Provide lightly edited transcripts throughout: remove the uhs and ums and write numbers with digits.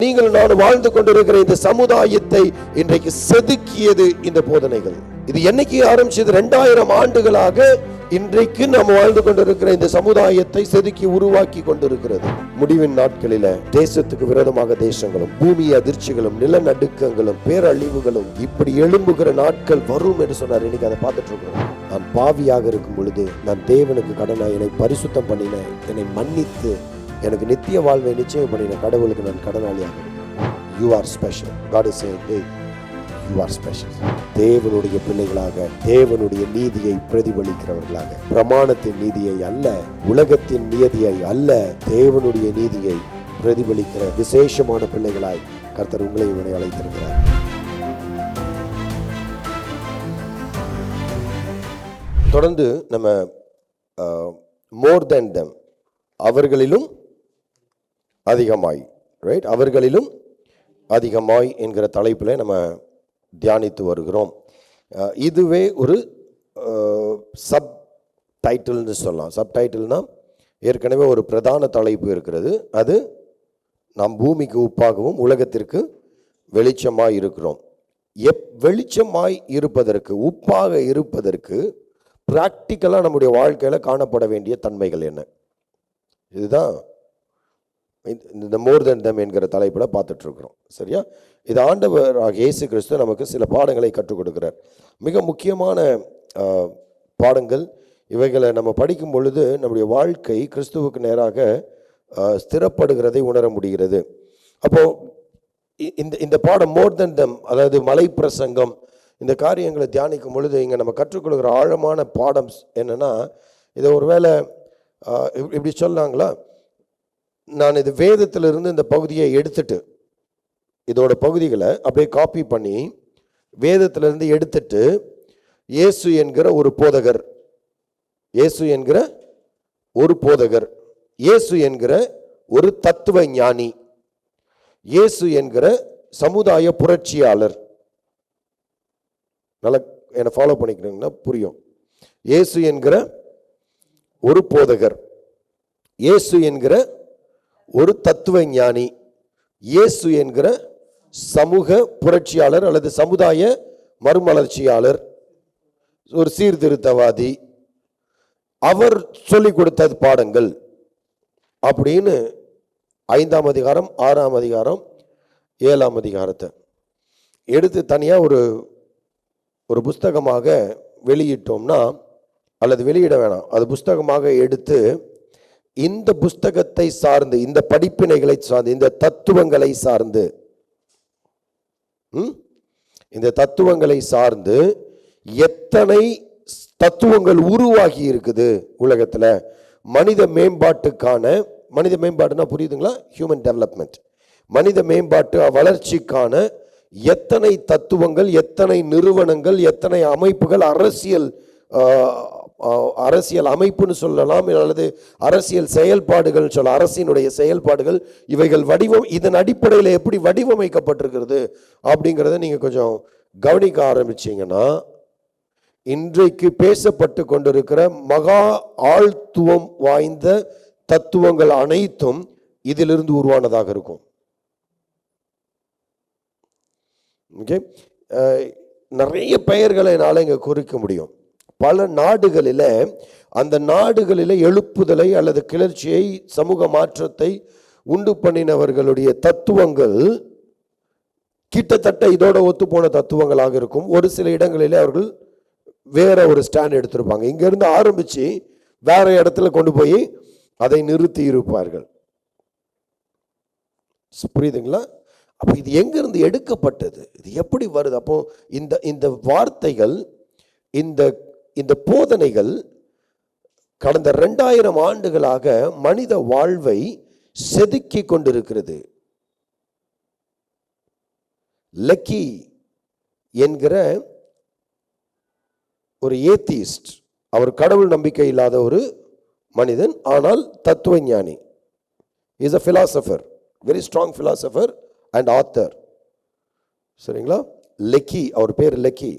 நீங்கள் நான் வாழ்ந்து கொண்டிருக்கிற இந்த சமுதாயத்தை இன்றைக்கு செதுக்கியது இந்த போதனைகள். இது என்னைக்கு ஆரம்பிச்சது? 2000 ஆண்டுகளாக இன்றைக்கு நாம் வாழ்ந்து கொண்டிருக்கிற இந்த சமுதாயத்தை செதுக்கி உருவாக்கி கொண்டிருக்கிறது. முடிவின் நாட்களில தேசத்துக்கு விரோதமாக தேசங்களும், பூமி அதிர்ச்சிகளும், நிலநடுக்கங்களும், பேரழிவுகளும் இப்படி எழும்புகிற நாட்கள் வரும் என்று சொன்னார். இன்னைக்கு அதை பார்த்துட்டு இருக்கிறோம். நான் பாவியாக இருக்கும் பொழுது நான் தேவனுக்கு கடனாய் என்னை பரிசுத்தம் பண்ணின, என்னை மன்னித்து எனக்கு நித்திய வாழ்வை நிச்சயம் பண்ணின கடவுளுக்கு நான் கடனாளியாக இருக்கிறேன். You are special. God is saying, hey, you are special. தேவனுடைய பிள்ளைகளாக, தேவனுடைய நீதியை பிரதிபலிக்கிறவர்களாக, பிரமாணத்தின் நீதியை அல்ல, உலகத்தின் நீதியை அல்ல, தேவனுடைய நீதியை பிரதிபலிக்கிற விசேஷமான பிள்ளைகளாய் கர்த்தர் உங்களை இவனை அழைத்திருக்கிறார். தொடர்ந்து நம்ம more than them, அவர்களிலும் அதிகமாய், ரைட், அவர்களிலும் அதிகமாய் என்கிற தலைப்பில் நம்ம தியானித்து வருகிறோம். இதுவே ஒரு சப் டைட்டில்னு சொல்லலாம். சப் டைட்டில்னா ஏற்கனவே ஒரு பிரதான தலைப்பு இருக்கிறது. அது நாம் பூமிக்கு உப்பாகவும் உலகத்திற்கு வெளிச்சமாய் இருக்கிறோம். வெளிச்சமாய் இருப்பதற்கு, உப்பாக இருப்பதற்கு பிராக்டிக்கலாக நம்முடைய வாழ்க்கையில் காணப்பட வேண்டிய தன்மைகள் என்ன? இதுதான் இந்த மோர் தென் தம் என்கிற தலைப்பில் பார்த்துட்டு இருக்கிறோம். சரியா? இது ஆண்டவராக இயேசு கிறிஸ்து நமக்கு சில பாடங்களை கற்றுக் கொடுக்கிறார். மிக முக்கியமான பாடங்கள் இவைகளை நம்ம படிக்கும் பொழுது நம்முடைய வாழ்க்கை கிறிஸ்துவுக்கு நேராக ஸ்திரப்படுகிறதை உணர முடிகிறது. அப்போது இந்த பாடம் மோர் தென் தம், அதாவது மலை பிரசங்கம், இந்த காரியங்களை தியானிக்கும் பொழுது இங்கே நம்ம கற்றுக்கொள்கிற ஆழமான பாடம் என்னென்னா, இதை ஒருவேளை இப்படி சொல்லாங்களா, நான் இது வேதத்திலிருந்து இந்த பகுதியை எடுத்துட்டு, இதோட பகுதிகளை அப்படியே காப்பி பண்ணி வேதத்திலிருந்து எடுத்துட்டு, இயேசு என்கிற ஒரு போதகர், இயேசு என்கிற ஒரு போதகர், இயேசு என்கிற ஒரு தத்துவ ஞானி, இயேசு என்கிற சமுதாய புரட்சியாளர், நல்லா என்னை ஃபாலோ பண்ணிக்கணுங்கன்னா புரியும். இயேசு என்கிற ஒரு போதகர், இயேசு என்கிற ஒரு தத்துவ ஞானி, இயேசு என்கிற சமூக புரட்சியாளர் அல்லது சமுதாய மறுமலர்ச்சியாளர், ஒரு சீர்திருத்தவாதி, அவர் சொல்லிக் கொடுத்த பாடங்கள் அப்படின்னு 5ஆம் அதிகாரம், 6ஆம் அதிகாரம், 7ஆம் அதிகாரத்தை எடுத்து தனியாக ஒரு புஸ்தகமாக வெளியிட்டோம்னா, அல்லது வெளியிட வேணாம், அது புஸ்தகமாக எடுத்து இந்த புஸ்தகத்தை சார்ந்து, இந்த படிப்பினைகளை சார்ந்து, இந்த தத்துவங்களை சார்ந்து, இந்த தத்துவங்களை சார்ந்து எத்தனை தத்துவங்கள் உருவாகி இருக்குது உலகத்தில். மனித மேம்பாட்டுக்கான, மனித மேம்பாடுனா புரியுதுங்களா? ஹியூமன் டெவலப்மெண்ட், மனித மேம்பாட்டு வளர்ச்சிக்கான எத்தனை தத்துவங்கள், எத்தனை நிறுவனங்கள், எத்தனை அமைப்புகள், அரசியல் அமைப்புன்னு சொல்லலாம், அல்லது அரசியல் செயல்பாடுகள் சொல்ல, அரசினுடைய செயல்பாடுகள், இவைகள் இதன் அடிப்படையில் எப்படி வடிவமைக்கப்பட்டிருக்கிறது அப்படிங்கிறத நீங்கள் கொஞ்சம் கவனிக்க ஆரம்பிச்சிங்கன்னா, இன்றைக்கு பேசப்பட்டு கொண்டிருக்கிற மகா ஆழ்த்துவம் வாய்ந்த தத்துவங்கள் அனைத்தும் இதிலிருந்து உருவானதாக இருக்கும். ஓகே, நிறைய பெயர்களை என்னால் இங்கே குறிக்க முடியும். பல நாடுகளில், அந்த நாடுகளில் எழுப்புதலை அல்லது கிளர்ச்சியை, சமூக மாற்றத்தை உண்டு பண்ணினவர்களுடைய தத்துவங்கள் கிட்டத்தட்ட இதோட ஒத்துப்போன தத்துவங்களாக இருக்கும். ஒரு சில இடங்களில் அவர்கள் வேற ஒரு ஸ்டாண்ட் எடுத்திருப்பாங்க. இங்கிருந்து ஆரம்பித்து வேற இடத்துல கொண்டு போய் அதை நிறுத்தி இருப்பார்கள். புரியுதுங்களா? அப்போ இது எங்கிருந்து எடுக்கப்பட்டது, இது எப்படி வருது? அப்போ இந்த வார்த்தைகள், இந்த போதனைகள் கடந்த 2000 ஆண்டுகளாக மனித வாழ்வை செதுக்கி கொண்டிருக்கிறது. லக்கி என்கிற ஒரு ஏத்திஸ்ட், அவர் கடவுள் நம்பிக்கை இல்லாத ஒரு மனிதன், ஆனால் தத்துவ ஞானி, is a philosopher, very strong philosopher and author. சரிங்களா? லக்கி, அவர் பேர் லக்கி.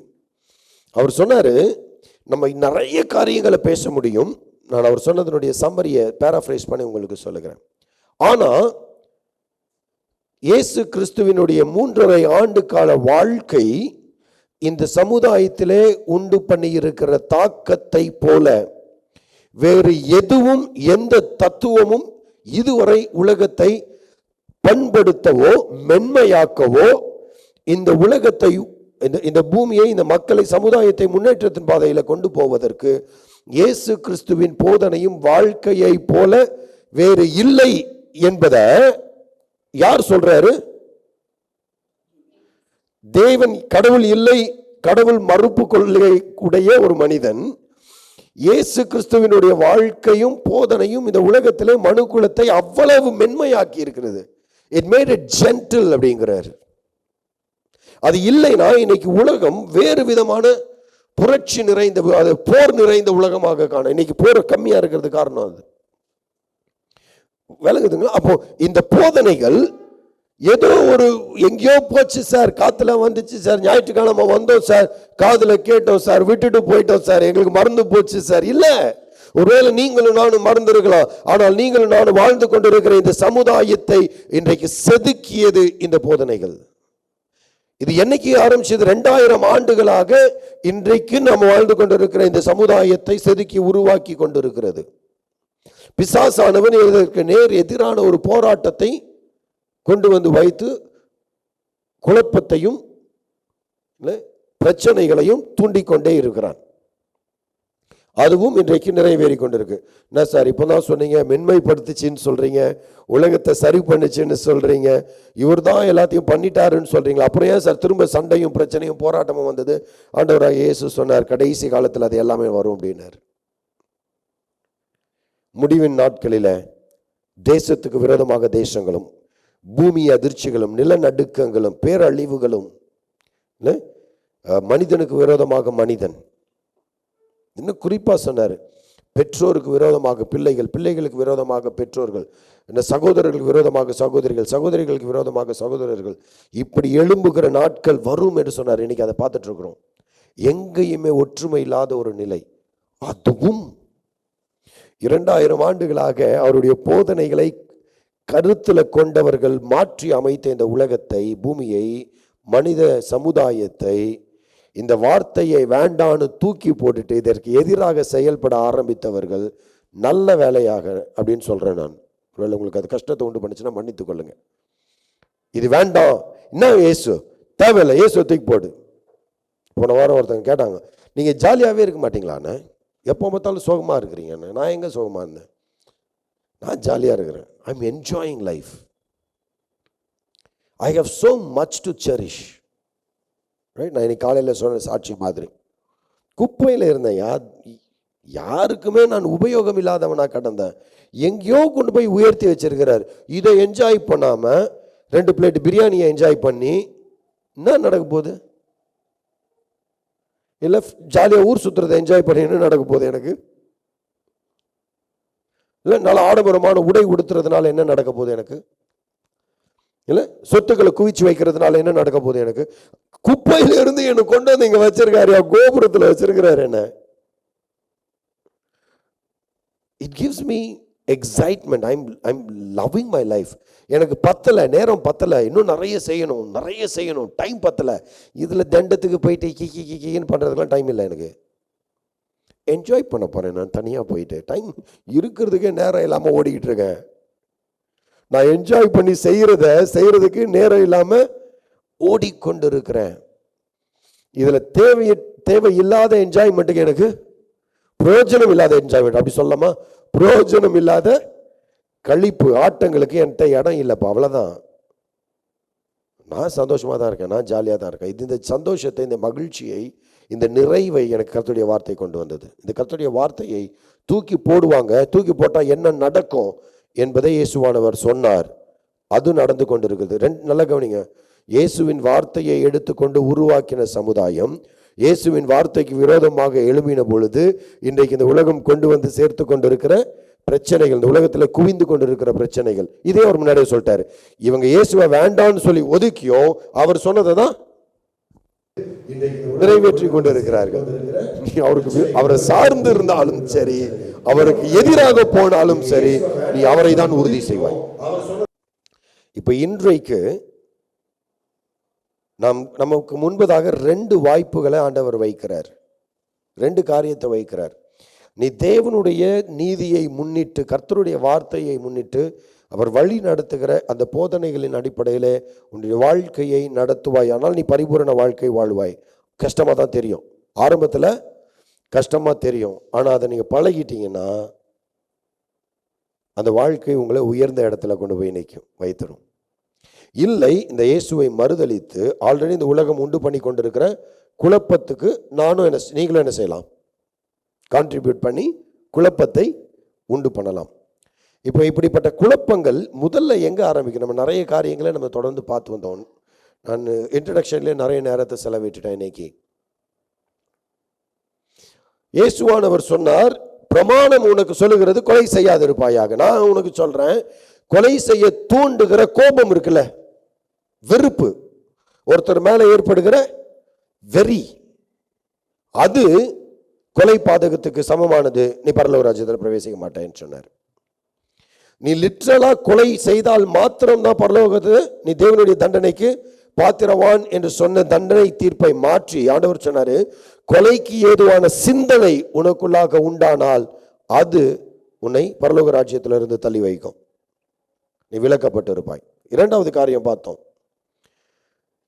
அவர் சொன்னார், நம்ம நிறைய காரியங்களை பேச முடியும். நான் அவர் சொன்னதனுடைய சம்மரியை பேராஃப்ரைஸ் பண்ணி உங்களுக்கு சொல்லுகிறேன். ஆனால் இயேசு கிறிஸ்துவினுடைய 3.5 ஆண்டு கால வாழ்க்கை இந்த சமுதாயத்திலே உண்டு பண்ணியிருக்கிற தாக்கத்தை போல வேறு எதுவும், எந்த தத்துவமும் இதுவரை உலகத்தை பண்படுத்தவோ மென்மையாக்கவோ, இந்த உலகத்தை, இந்த பூமியை, இந்த மக்களை, சமுதாயத்தை முன்னேற்றத்தின் பாதையில கொண்டு போவதற்கு இயேசு கிறிஸ்துவின் போதனையும் வாழ்க்கையை போல வேறு இல்லை என்பதை யார் சொல்றாரு? தேவன், கடவுள் இல்லை, கடவுள் மறுப்பு கொள்கை உடைய ஒரு மனிதன் இயேசு கிறிஸ்துவினுடைய வாழ்க்கையும் போதனையும் இந்த உலகத்திலே மனுக்குலத்தை அவ்வளவு மென்மையாக்கி இருக்கிறது. இட் மேட் இட் ஜென்டில் அப்படிங்கிறார். அது இல்லைனா இன்னைக்கு உலகம் வேறு விதமான புரட்சி நிறைந்த, அது போர் நிறைந்த உலகமாக காண. இன்னைக்கு போர் கம்மியா இருக்கிறது காரணம் அது. விளங்குதுங்களா? அப்போ இந்த போதனைகள் ஏதோ ஒரு எங்கேயோ போச்சு சார், காத்துல வந்துச்சு சார், ஞாயிற்றுக்கிழமை வந்தோம் சார், காதுல கேட்டோம் சார், விட்டுட்டு போயிட்டோம் சார், எங்களுக்கு மறந்து போச்சு சார். இல்ல, ஒருவேளை நீங்களும் நானும் மறந்து இருக்கலாம், ஆனால் நீங்களும் நானும் வாழ்ந்து கொண்டிருக்கிற இந்த சமுதாயத்தை இன்றைக்கு செதுக்கியது இந்த போதனைகள். இது என்னைக்கு ஆரம்பிச்சது? 2000 ஆண்டுகளாக இன்றைக்கு நாம் வாழ்ந்து கொண்டிருக்கிற இந்த சமுதாயத்தை செதுக்கி உருவாக்கி கொண்டிருக்கிறது. பிசாசானவன் இதற்கு நேர் எதிரான ஒரு போராட்டத்தை கொண்டு வந்து வைத்து குழப்பத்தையும் பிரச்சனைகளையும் தூண்டிக்கொண்டே இருக்கிறான். அதுவும் இன்றைக்கு நிறைவேறி கொண்டிருக்கு. என்ன சார் இப்போதான் சொன்னீங்க, மென்மைப்படுத்துச்சின்னு சொல்றீங்க, உலகத்தை சரி பண்ணுச்சுன்னு சொல்றீங்க, இவர் தான் எல்லாத்தையும் பண்ணிட்டாருன்னு சொல்றீங்களா, அப்புறம் ஏன் சார் திரும்ப சண்டையும் பிரச்சனையும் போராட்டமும் வந்தது? ஆண்டவராக இயேசு சொன்னார், கடைசி காலத்தில் அது எல்லாமே வரும் அப்படின்னார். முடிவின் நாட்களில் தேசத்துக்கு விரோதமாக தேசங்களும், பூமி அதிர்ச்சிகளும், நிலநடுக்கங்களும், பேரழிவுகளும், மனிதனுக்கு விரோதமாக மனிதன், இன்னும் குறிப்பா சொன்னார், பெற்றோருக்கு விரோதமாக பிள்ளைகள், பிள்ளைகளுக்கு விரோதமாக பெற்றோர்கள், சகோதரர்களுக்கு விரோதமாக சகோதரிகள், சகோதரிகளுக்கு விரோதமாக சகோதரர்கள், இப்படி எழும்புகிற நாட்கள் வரும் என்று சொன்னார். இன்னைக்கு அதை பார்த்துட்டு இருக்கிறோம். எங்கேயுமே ஒற்றுமை இல்லாத ஒரு நிலை. அதுவும் 2000 ஆண்டுகளாக அவருடைய போதனைகளை கருத்துல கொண்டவர்கள் மாற்றி அமைத்த இந்த உலகத்தை, பூமியை, மனித சமுதாயத்தை, இந்த வார்த்தையை வேண்டான்னு தூக்கி போட்டுட்டு இதற்கு எதிராக செயல்பட ஆரம்பித்தவர்கள் நல்ல வேலையாக அப்படின்னு சொல்றேன் நான். உங்களுக்கு அது கஷ்டத்தை உண்டு பண்ணுச்சுன்னா மன்னித்து கொள்ளுங்க. இது வேண்டாம், என்ன இயேசு தேவையில்லை, இயேசு தூக்கி போடு. போன வாரம் ஒருத்தங்க கேட்டாங்க, நீங்க ஜாலியாகவே இருக்க மாட்டீங்களான்னு, எப்போ பார்த்தாலும் சோகமா இருக்கிறீங்கன்னு. நான் எங்க சோகமா இருந்தேன்? நான் ஜாலியா இருக்கிறேன். I am enjoying life. I have so much to cherish. Right? நான் இன்னைக்கு காலையில் சொன்ன சாட்சி மாதிரி குப்பையில் இருந்தேன். யாருக்குமே நான் உபயோகம் இல்லாதவனா கடந்தேன். எங்கேயோ கொண்டு போய் உயர்த்தி வச்சிருக்கிறார். இதை என்ஜாய் பண்ணாம 2 பிளேட் பிரியாணியை என்ஜாய் பண்ணி என்ன நடக்க போகுது? இல்லை ஜாலியாக ஊர் சுற்றுறதை என்ஜாய் பண்ணி என்ன நடக்க போகுது எனக்கு? இல்லை நல்ல ஆடம்பரமான உடை உடுத்துறதுனால என்ன நடக்க போகுது எனக்கு? இல்லை சொத்துக்களை குவிச்சு வைக்கிறதுனால என்ன நடக்க போகுது எனக்கு? குப்பையில இருந்து என்ன கொண்டு வந்து இங்க வச்சிருக்காரு, கோபுரத்தில் வச்சிருக்கிறாரு என்ன. It gives me excitement. I'm loving my life. எனக்கு பத்தலை, நேரம் பத்தலை, இன்னும் நிறைய செய்யணும், டைம் பத்தலை. இதுல தண்டத்துக்கு போயிட்டு கின்னு பண்றதுக்கெல்லாம் டைம் இல்லை எனக்கு. என்ஜாய் பண்ண போறேன் நான் தனியா போயிட்டு. டைம் இருக்கிறதுக்கே நேரம் இல்லாம ஓடிக்கிட்டு இருக்கேன். நான் என்ஜாய் பண்ணி செய்யறதுக்கு நேரம் இல்லாம ஓடிக்கொண்டு இருக்கிறேன். இதுல தேவையில்லாத என்ஜாய்மெண்ட்டுக்கு எனக்கு பிரயோஜனம் இல்லாத என்ஜாய்மெண்ட், அப்படி சொல்லலாமா? பிரயோஜனம் இல்லாத கழிப்பு ஆட்டங்களுக்கு என்கிட்ட இடம் இல்லைப்பா, அவ்வளவுதான். நான் சந்தோஷமா தான் இருக்கேன், நான் ஜாலியா தான் இருக்கேன். இந்த சந்தோஷத்தை, இந்த மகிழ்ச்சியை, இந்த நிறைவை எனக்கு கர்த்தருடைய வார்த்தை கொண்டு வந்தது. இந்த கர்த்தருடைய வார்த்தையை தூக்கி போடுவாங்க, தூக்கி போட்டா என்ன நடக்கும் என்பதை இயேசுவானவர் சொன்னார். அது நடந்து கொண்டிருக்கிறது. நல்ல கவனிங்க. இயேசுவின் வார்த்தையை எடுத்துக்கொண்டு உருவாக்கின சமுதாயம் இயேசுவின் வார்த்தைக்கு விரோதமாக எழும்பின பொழுது இன்றைக்கு இந்த உலகம் கொண்டு வந்து சேர்த்து கொண்டிருக்கிற பிரச்சனைகள், இந்த உலகத்தில் குவிந்து கொண்டிருக்கிற பிரச்சனைகள், இதே அவர் முன்னாடியே சொல்லிட்டாரு. இவங்க இயேசுவை வேண்டான்னு சொல்லி ஒதுக்கியோ அவர் சொன்னதை தான் நிறைவேற்றி கொண்டிருக்கிறார்கள். அவருக்கு அவரை சார்ந்து இருந்தாலும் சரி, அவருக்கு எதிராக போனாலும் சரி, நீ அவரை தான் உறுதி செய்வாய். இப்போ இன்றைக்கு நமக்கு முன்பதாக 2 வாய்ப்புகளை ஆண்டவர் வைக்கிறார், 2 காரியத்தை வைக்கிறார். நீ தேவனுடைய நீதியை முன்னிட்டு, கர்த்தருடைய வார்த்தையை முன்னிட்டு அவர் வழி நடத்துகிற அந்த போதனைகளின் அடிப்படையில் உன்னுடைய வாழ்க்கையை நடத்துவாய், ஆனால் நீ பரிபூரண வாழ்க்கை வாழ்வாய். கஷ்டமாக தான் தெரியும், ஆரம்பத்தில் கஷ்டமாக தெரியும், ஆனால் அதை நீங்கள் பழகிட்டீங்கன்னா அந்த வாழ்க்கை உங்களை உயர்ந்த இடத்துல கொண்டு போய் வைத்திடும். இல்லை, இந்த இயேசுவை மறுதலித்து ஆல்ரெடி இந்த உலகம் உண்டு பண்ணி கொண்டிருக்கிற குழப்பத்துக்கு நீங்களும் என்ன செய்யலாம்? கான்ட்ரிபியூட் பண்ணி குழப்பத்தை உண்டு பண்ணலாம். இப்போ இப்படிப்பட்ட குழப்பங்கள் முதல்ல எங்கே ஆரம்பிக்கும்? நம்ம நிறைய காரியங்களை நம்ம தொடர்ந்து பார்த்து வந்தோம். நான் இன்ட்ரடக்ஷன்லேயே நிறைய நேரத்தை செலவிட்டுட்டேன். இன்னைக்கு இயேசுவானவர் சொன்னார், பிரமாணம் உனக்கு சொல்லுகிறது கொலை செய்யாதிருப்பாயாக. நான் உனக்கு சொல்றேன், கொலை செய்ய தூண்டுகிற கோபம் இருக்குல்ல, வெறுப்பு, ஒருத்தர் மேல ஏற்படுகிற வெறி, அது கொலை பாதகத்துக்கு சமமானது. நீ பரலோக ராஜ்யத்தில் பிரவேசிக்க மாட்டேன்னு சொன்னார். நீ லிட்ரலா கொலை செய்தால் மாத்திரம்தான் பரலோகத்து நீ தேவனுடைய தண்டனைக்கு பாத்திரவான் என்று சொன்ன தண்டனை தீர்ப்பை மாற்றி ஆண்டவர் சொன்னாரு, கொலைக்கு ஏதுவான சிந்தனை உனக்குள்ளாக உண்டானால் அது உன்னை பரலோக ராஜ்யத்திலிருந்து தள்ளி வைக்கும், நீ விலக்கப்பட்டு இருப்பாய். 2வது காரியம் பார்த்தோம்,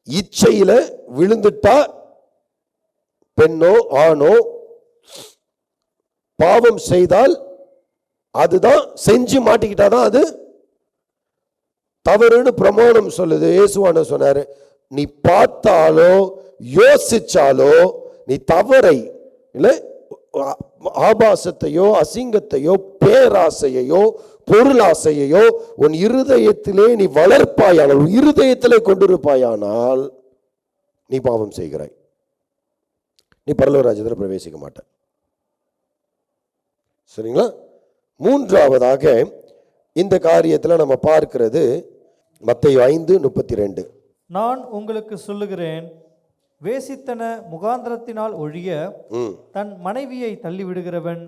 இச்சையில விழுந்துட்டா பெண்ணோ ஆணோ பாவம் செய்தால் அதுதான், செஞ்சு மாட்டிக்கிட்டாதான் அது தவறுன்னு பிரமாணம் சொல்லுது. இயேசுவான சொன்னாரு, நீ பார்த்தாலோ யோசிச்சாலோ நீ தவறை இல்ல ஆபாசத்தையோ அசிங்கத்தையோ பேராசையோ பொருளாசையோ உன் இருதயத்திலே நீ வளர்ப்பாயானால், உன் இருதயத்திலே கொண்டிருப்பாயானால் நீ பாவம் செய்கிறாய், நீ பரலோக ராஜ்யத்தில் பிரவேசிக்க மாட்ட. சரிங்களா? 3வதாக இந்த காரியத்தில் நம்ம பார்க்கிறது மத்தேயு 5:32. நான் உங்களுக்கு சொல்லுகிறேன், வேசித்தன முகாந்திரத்தினால் ஒழிய தன் மனைவியை தள்ளிவிடுகிறவன்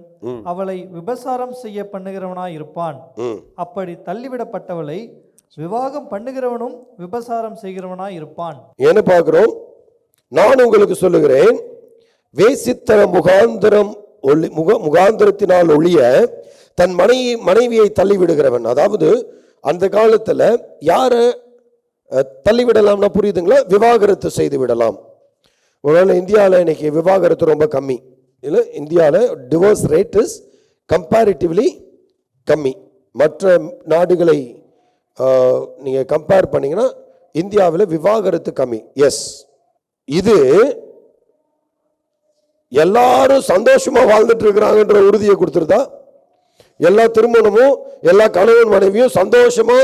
அவளை விபசாரம் செய்ய பண்ணுகிறவனாய் இருப்பான். அப்படி தள்ளிவிடப்பட்டவளை விவாகம் பண்ணுகிறவனும் விபசாரம் செய்கிறவனாய் இருப்பான். என்ன பார்க்கிறோம்? நான் உங்களுக்கு சொல்லுகிறேன், வேசித்தன முகாந்திரத்தினால் ஒழிய தன் மனைவியை தள்ளிவிடுகிறவன். அதாவது அந்த காலத்துல யார தள்ளிவிடலாம்னா புரியுதுங்களா? விவாகரத்து செய்து விடலாம். ஒருவேளை இந்தியாவில் இன்னைக்கு விவாகரத்து ரொம்ப கம்மி இல்லை, இந்தியாவில் டிவோர்ஸ் ரேட் இஸ் கம்பேரிட்டிவ்லி கம்மி. மற்ற நாடுகளை நீங்கள் கம்பேர் பண்ணிங்கன்னா இந்தியாவில் விவாகரத்து கம்மி. எஸ், இது எல்லாரும் சந்தோஷமா வாழ்ந்துட்டு இருக்கிறாங்கன்ற உறுதியை கொடுத்துருதா? எல்லா திருமணமும் எல்லா கணவன் மனைவியும் சந்தோஷமா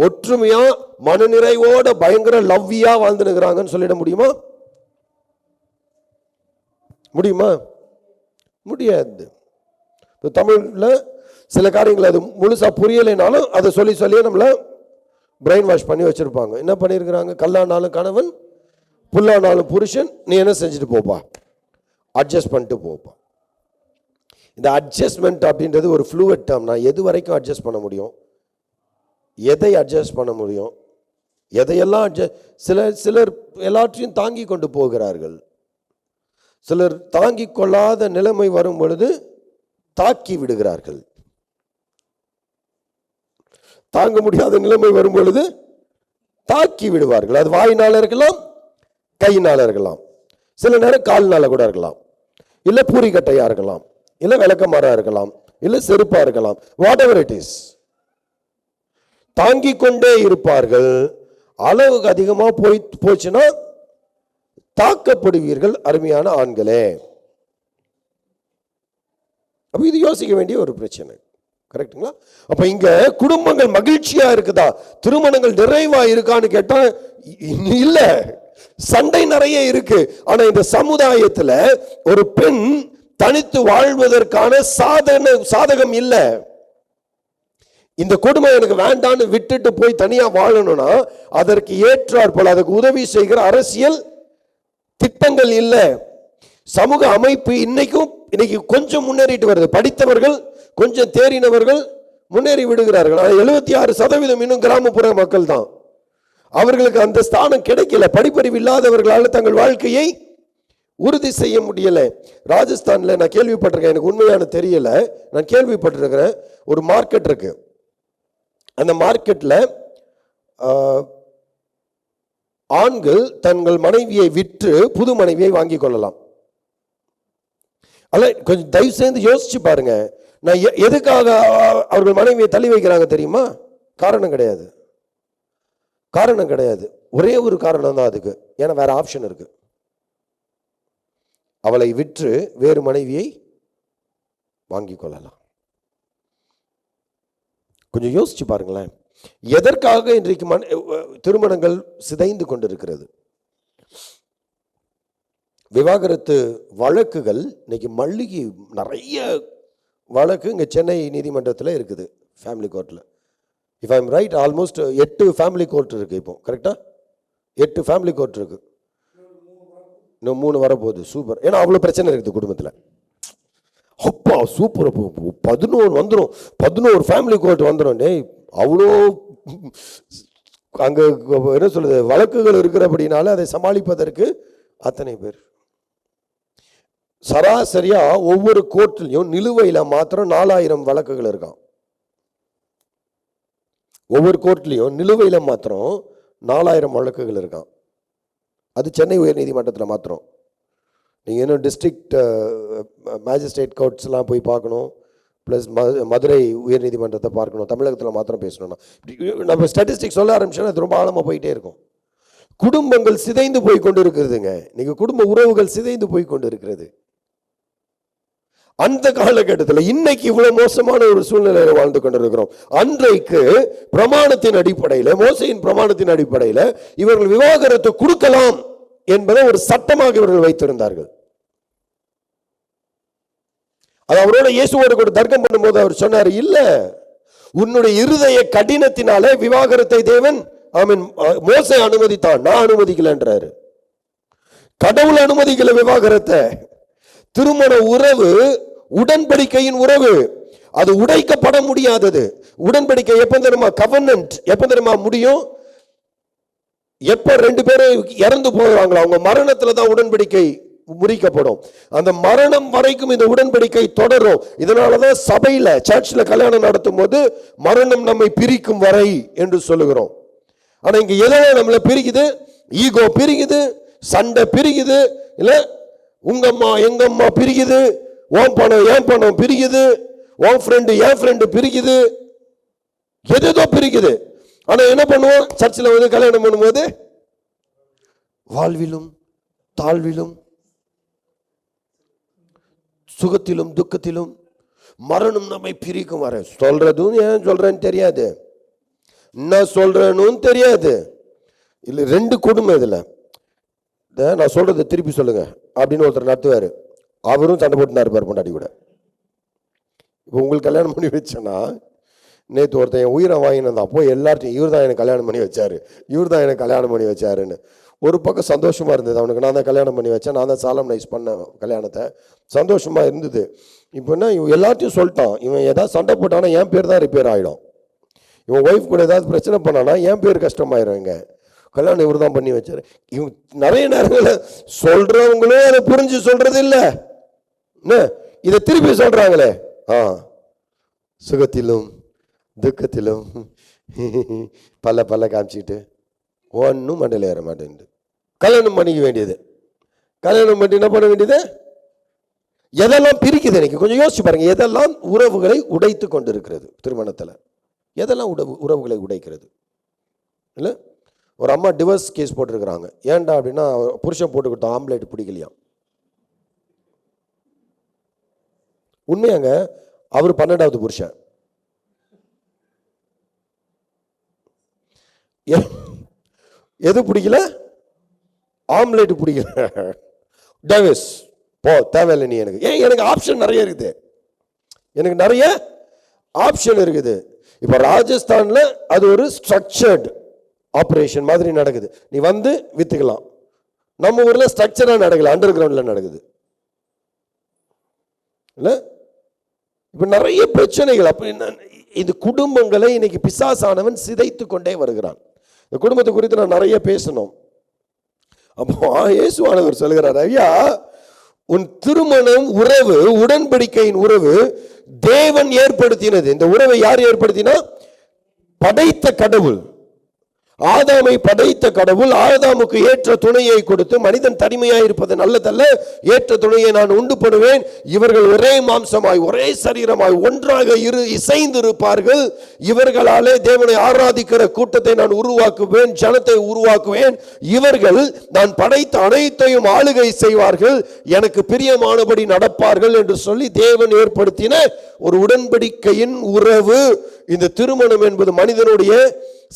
ஒற்றுமையா மனநிறைவோட பயங்கர லவ்வியா வாழ்ந்துருக்கிறாங்கன்னு சொல்லிட முடியுமா? முடியாது. தமிழ்ல சில காரியங்கள் அது முழுசா புரியலைனாலும் அதை சொல்லியே நம்மள பிரெயின் வாஷ் பண்ணி வச்சிருப்பாங்க. என்ன பண்ணிருக்கிறாங்க? கல்லானாலும் கணவன், புல்லானாலும் புருஷன், நீ என்ன செஞ்சுட்டு போப்பா, அட்ஜஸ்ட் பண்ணிட்டு போப்பா. இந்த அட்ஜஸ்ட்மெண்ட் அப்படின்றது ஒரு ஃப்ளூவட் டேர்ம். நான் எது வரைக்கும் அட்ஜஸ்ட் பண்ண முடியும், எதை அட்ஜஸ்ட் பண்ண முடியும், எதையெல்லாம் சிலர் எல்லாற்றையும் தாங்கி கொண்டு போகிறார்கள். சிலர் தாங்கி கொள்ளாத நிலைமை வரும் பொழுது தாக்கி விடுகிறார்கள். தாங்க முடியாத நிலைமை வரும் பொழுது தாக்கி விடுவார்கள். அது வாயினால இருக்கலாம், கையினால இருக்கலாம், சில நேரம் கால்னால கூட இருக்கலாம், இல்ல பூரிக்கட்டையா இருக்கலாம், இல்ல விளக்கமாறா இருக்கலாம், இல்ல செருப்பா இருக்கலாம். வாட் எவர் இட் இஸ், தாங்கிக் கொண்டே இருப்பார்கள். அளவுக்கு அதிகமா போச்சுன்னா தாக்கப்படுவீர்கள் அருமையான ஆண்களே. அப்ப இது யோசிக்க வேண்டிய ஒரு பிரச்சனை. கரெக்டுங்களா? அப்ப இங்க குடும்பங்கள் மகிழ்ச்சியா இருக்குதா, திருமணங்கள் நிறைவா இருக்கான்னு கேட்டா இல்ல, சண்டை நிறைய இருக்கு. ஆனா இந்த சமுதாயத்துல ஒரு பெண் தனித்து வாழ்வதற்கான சாதகம் இல்ல. இந்த கொடுமை எனக்கு வேண்டான்னு விட்டுட்டு போய் தனியா வாழணும்னா அதற்கு ஏற்றாற் போல அதுக்கு உதவி செய்கிற அரசியல் திட்டங்கள் இல்ல. சமூக அமைப்பு இன்னைக்கு கொஞ்சம் முன்னேறிட்டு வருது. படித்தவர்கள், கொஞ்சம் தேறினவர்கள் முன்னேறி விடுகிறார்கள். 76% இன்னும் கிராமப்புற மக்கள் தான். அவர்களுக்கு அந்த ஸ்தானம் கிடைக்கல. படிப்பறிவு இல்லாதவர்களால் தங்கள் வாழ்க்கையை உறுதி செய்ய முடியல. ராஜஸ்தான்ல நான் கேள்விப்பட்டிருக்கேன், எனக்கு உண்மையான தெரியல, நான் கேள்விப்பட்டிருக்கிறேன். ஒரு மார்க்கெட் இருக்கு. அந்த மார்க்கெட்ல ஆண்கள் தங்கள் மனைவியை விற்று புது மனைவியை வாங்கி கொள்ளலாம். அல்ல, கொஞ்சம் தயவு செய்து யோசிச்சு பாருங்க. நான் எதுக்காக அவர்கள் மனைவியை தள்ளி வைக்கிறாங்க தெரியுமா? காரணம் கிடையாது, காரணம் கிடையாது. ஒரே ஒரு காரணம் தான் அதுக்கு. ஏன்னா வேற ஆப்ஷன் இருக்கு. அவளை விற்று வேறு மனைவியை வாங்கி கொள்ளலாம். கொஞ்சம் யோசிச்சு பாருங்களேன். எதற்காக இன்றைக்கு திருமணங்கள் சிதைந்து கொண்டிருக்கிறது? விவாகரத்து வழக்குகள் இன்னைக்கு மல்லிகை, நிறைய வழக்கு இங்க சென்னை நீதிமன்றத்தில் இருக்குது, ஃபேமிலி கோர்ட்டில். If I'm right, almost 8 family court இருக்கு. இப்போ கரெக்டா 8 ஃபேமிலி கோர்ட் இருக்கு. இன்னும் 3 வரப்போகுது. சூப்பர். ஏன்னா அவ்வளோ பிரச்சனை இருக்குது குடும்பத்தில். அப்பா சூப்பர். 11 வந்துடும், 11 ஃபேமிலி கோர்ட் வந்துடும். டேய், அவ்வளோ அங்கே என்ன சொல்லுது, வழக்குகள் இருக்கிறபடினால அதை சமாளிப்பதற்கு அத்தனை பேர். சராசரியா ஒவ்வொரு கோர்ட்லையும் நிலுவையில் மாத்திரம் 4000 வழக்குகள் இருக்கான். ஒவ்வொரு கோர்ட்லையும் நிலுவையில் மாத்திரம் 4000 வழக்குகள் இருக்கான். அது சென்னை உயர் நீதிமன்றத்தில் மாத்திரம். நீங்கள் இன்னும் டிஸ்ட்ரிக்ட் மேஜிஸ்ட்ரேட் கோர்ட்ஸ்லாம் போய் பார்க்கணும், ப்ளஸ் மதுரை உயர் நீதிமன்றத்தை பார்க்கணும். தமிழகத்தில் மாத்திரம் பேசணும்னா நம்ம ஸ்டாட்டிஸ்டிக்ஸ் சொல்ல ஆரம்பிச்சோன்னா அது ரொம்ப ஆழமாக போயிட்டே இருக்கும். குடும்பங்கள் சிதைந்து போய் கொண்டு இருக்கிறதுங்க. இன்னைக்கு குடும்ப உறவுகள் சிதைந்து போய் கொண்டு இருக்கிறது. அந்த காலகட்டத்தில் இன்னைக்கு இவ்வளவு மோசமான ஒரு சூழ்நிலையில வாழ்ந்து கொண்டிருக்கிறோம். அன்றைக்கு பிரமாணத்தின் அடிப்படையில், மோசையின் பிரமாணத்தின் அடிப்படையில் இவர்கள் விவாகரத்து கொடுக்கலாம் என்பதை ஒரு சட்டமாக இவர்கள் வைத்திருந்தார்கள். அது அவரோட இயேசுவோடு கூட தர்க்கம் பண்ணும்போது அவர் சொன்னார், இல்ல, உன்னுடைய இருதய கடினத்தினாலே விவாகரத்தை தேவன் மோசை அனுமதித்தான், நான் அனுமதிக்கலன்றாரு. கடவுள் அனுமதிக்கல விவாகரத்தை. திருமண உறவு உடன்படிக்கையின் உறவு, அது உடைக்கப்பட முடியாதது. உடன்படிக்கை எப்ப தெரியுமா? கவர்னன்ட் எப்ப தெரியுமா முடியும்? எப்ப 2 பேரும் இறந்து போகிறாங்களோ அவங்க மரணத்துல தான் உடன்படிக்கை முறிக்கப்படும். அந்த மரணம் வரைக்கும் இந்த உடன்படிக்கை தொடரும். இதனாலதான் சபையில, சர்ச்சில் கல்யாணம் நடத்தும் போது மரணம் நம்மை பிரிக்கும் வரை என்று சொல்லுகிறோம். ஆனா இங்க எதோ நம்மளை பிரிக்குது, ஈகோ பிரிக்குது, சண்டை பிரிக்குது, இல்ல உங்க அம்மா எங்க அம்மா பிரிக்குது, உன் பணம் என் பணம் பிரிக்குது, உன் ஃப்ரெண்டு என் ஃப்ரெண்டு பிரிக்குது, எதோ பிரிக்குது. ஆனா என்ன பண்ணுவோம்? சர்ச்சில் வந்து கல்யாணம் பண்ணும்போது வாழ்விலும் தாழ்விலும் சுகத்திலும் துக்கத்திலும் மரணம் நம்மை பிரிக்கும் வர சொல்றதும் ஏன் சொல்றேன்னு தெரியாது, என்ன சொல்றேன்னு தெரியாது. இல்ல 2 குடும்பம் இதுல நான் சொல்றதை திருப்பி சொல்லுங்க அப்படின்னு ஒருத்தர் நடத்துவாரு. அவரும் சண்டை போட்டு இருப்பார் பொண்டாட்டி கூட. இப்போ உங்களுக்கு கல்யாணம் பண்ணி வச்சேன்னா, நேற்று ஒருத்தன் என் உயிரை வாங்கினதான் அப்போ எல்லார்ட்டையும் இவர் தான் எனக்கு கல்யாணம் பண்ணி வச்சாரு, இவர் தான் எனக்கு கல்யாணம் பண்ணி வச்சாருன்னு. ஒரு பக்கம் சந்தோஷமா இருந்தது, அவனுக்கு நான் தான் கல்யாணம் பண்ணி வச்சேன், நான் தான் சாலம்னைஸ் பண்ணேன் கல்யாணத்தை, சந்தோஷமா இருந்தது. இப்போ என்ன, இவன் எல்லாத்தையும் சொல்லிட்டான். இவன் ஏதாவது சண்டை போட்டானா என் பேர் தான் ரிப்பேர் ஆகிடும். இவன் ஒய்ஃப் கூட ஏதாவது பிரச்சனை பண்ணானா என் பேர் கஷ்டமாயிரும். இங்க கல்யாணம் இவர் தான் பண்ணி வச்சாரு. இவங்க நிறைய நேரங்களில் சொல்றவங்களே அதை புரிஞ்சு சொல்றது இல்லை, இதை திருப்பி சொல்றாங்களே. சுகத்திலும் துக்கத்திலும் பல பல காமிச்சிக்கிட்டு ஒன்றும் மண்டையில் ஏற மாட்டேங்குது. கல்யாணம் பண்ணிக்க வேண்டியது, கல்யாணம் பண்ணி என்ன பண்ண வேண்டியது? எதெல்லாம் பிரிக்குது இன்னைக்கு கொஞ்சம் யோசிச்சு பாருங்க. எதெல்லாம் உறவுகளை உடைத்து கொண்டு இருக்கிறது திருமணத்தில்? எதெல்லாம் உறவுகளை உடைக்கிறது? இல்லை, ஒரு அம்மா டிவோர்ஸ் கேஸ் போட்டிருக்கிறாங்க. ஏன்டா அப்படின்னா புருஷன் போட்டுக்கிட்டோம் ஆம்லேட் பிடிக்கலையாம். உண்மையாங்க, அவர் 12வது புருஷன். எது பிடிக்கல? ஆம்லேட் பிடிக்கல. டிவோர்ஸ் போ, தேவையில்லை நீ எனக்கு. ஏன்? எனக்கு ஆப்ஷன் நிறைய இருக்குது, எனக்கு நிறைய ஆப்ஷன் இருக்குது. இப்போ ராஜஸ்தான்ல அது ஒரு ஸ்ட்ரக்சர்டு ஆப்ரேஷன் மாதிரி நடக்குது. நீ வந்து வித்துக்கலாம். நம்ம ஊர்ல ஸ்ட்ரக்சரா நடக்கல, அண்டர் கிரவுண்ட்ல நடக்குது. இல்ல, இப்ப நிறைய பிரச்சனைகள். அப்ப இந்த குடும்பங்களை இன்னைக்கு பிசாசானவன் சிதைத்து கொண்டே வருகிறான். இந்த குடும்பத்தை குறித்து நான் நிறைய பேசணும். அப்போ இயேசுவானவர் சொல்கிறார், ஐயா உன் திருமணம் உறவு, உடன்படிக்கையின் உறவு தேவன் ஏற்படுத்தினது. இந்த உறவை யார் ஏற்படுத்தினா? படைத்த கடவுள். ஆதாமை படைத்த கடவுள் ஆதாமுக்கு ஏற்ற துணையை கொடுத்து, மனிதன் தனிமையாய் இருப்பது நல்லதல்ல, ஏற்ற துணையை நான் உண்டு பண்ணுவேன், இவர்கள் ஒரே மாம்சமாய் ஒரே சரீரமாய் ஒன்றாக இசைந்து இருப்பார்கள், இவர்களாலே தேவனை ஆராதிக்கிற கூட்டத்தை நான் உருவாக்குவேன், ஜனத்தை உருவாக்குவேன், இவர்கள் நான் படைத்த அனைத்தையும் ஆளுகை செய்வார்கள், எனக்கு பிரியமானபடி நடப்பார்கள் என்று சொல்லி தேவன் ஏற்படுத்தின ஒரு உடன்படிக்கையின் உறவு. இந்த திருமணம் என்பது மனிதனுடைய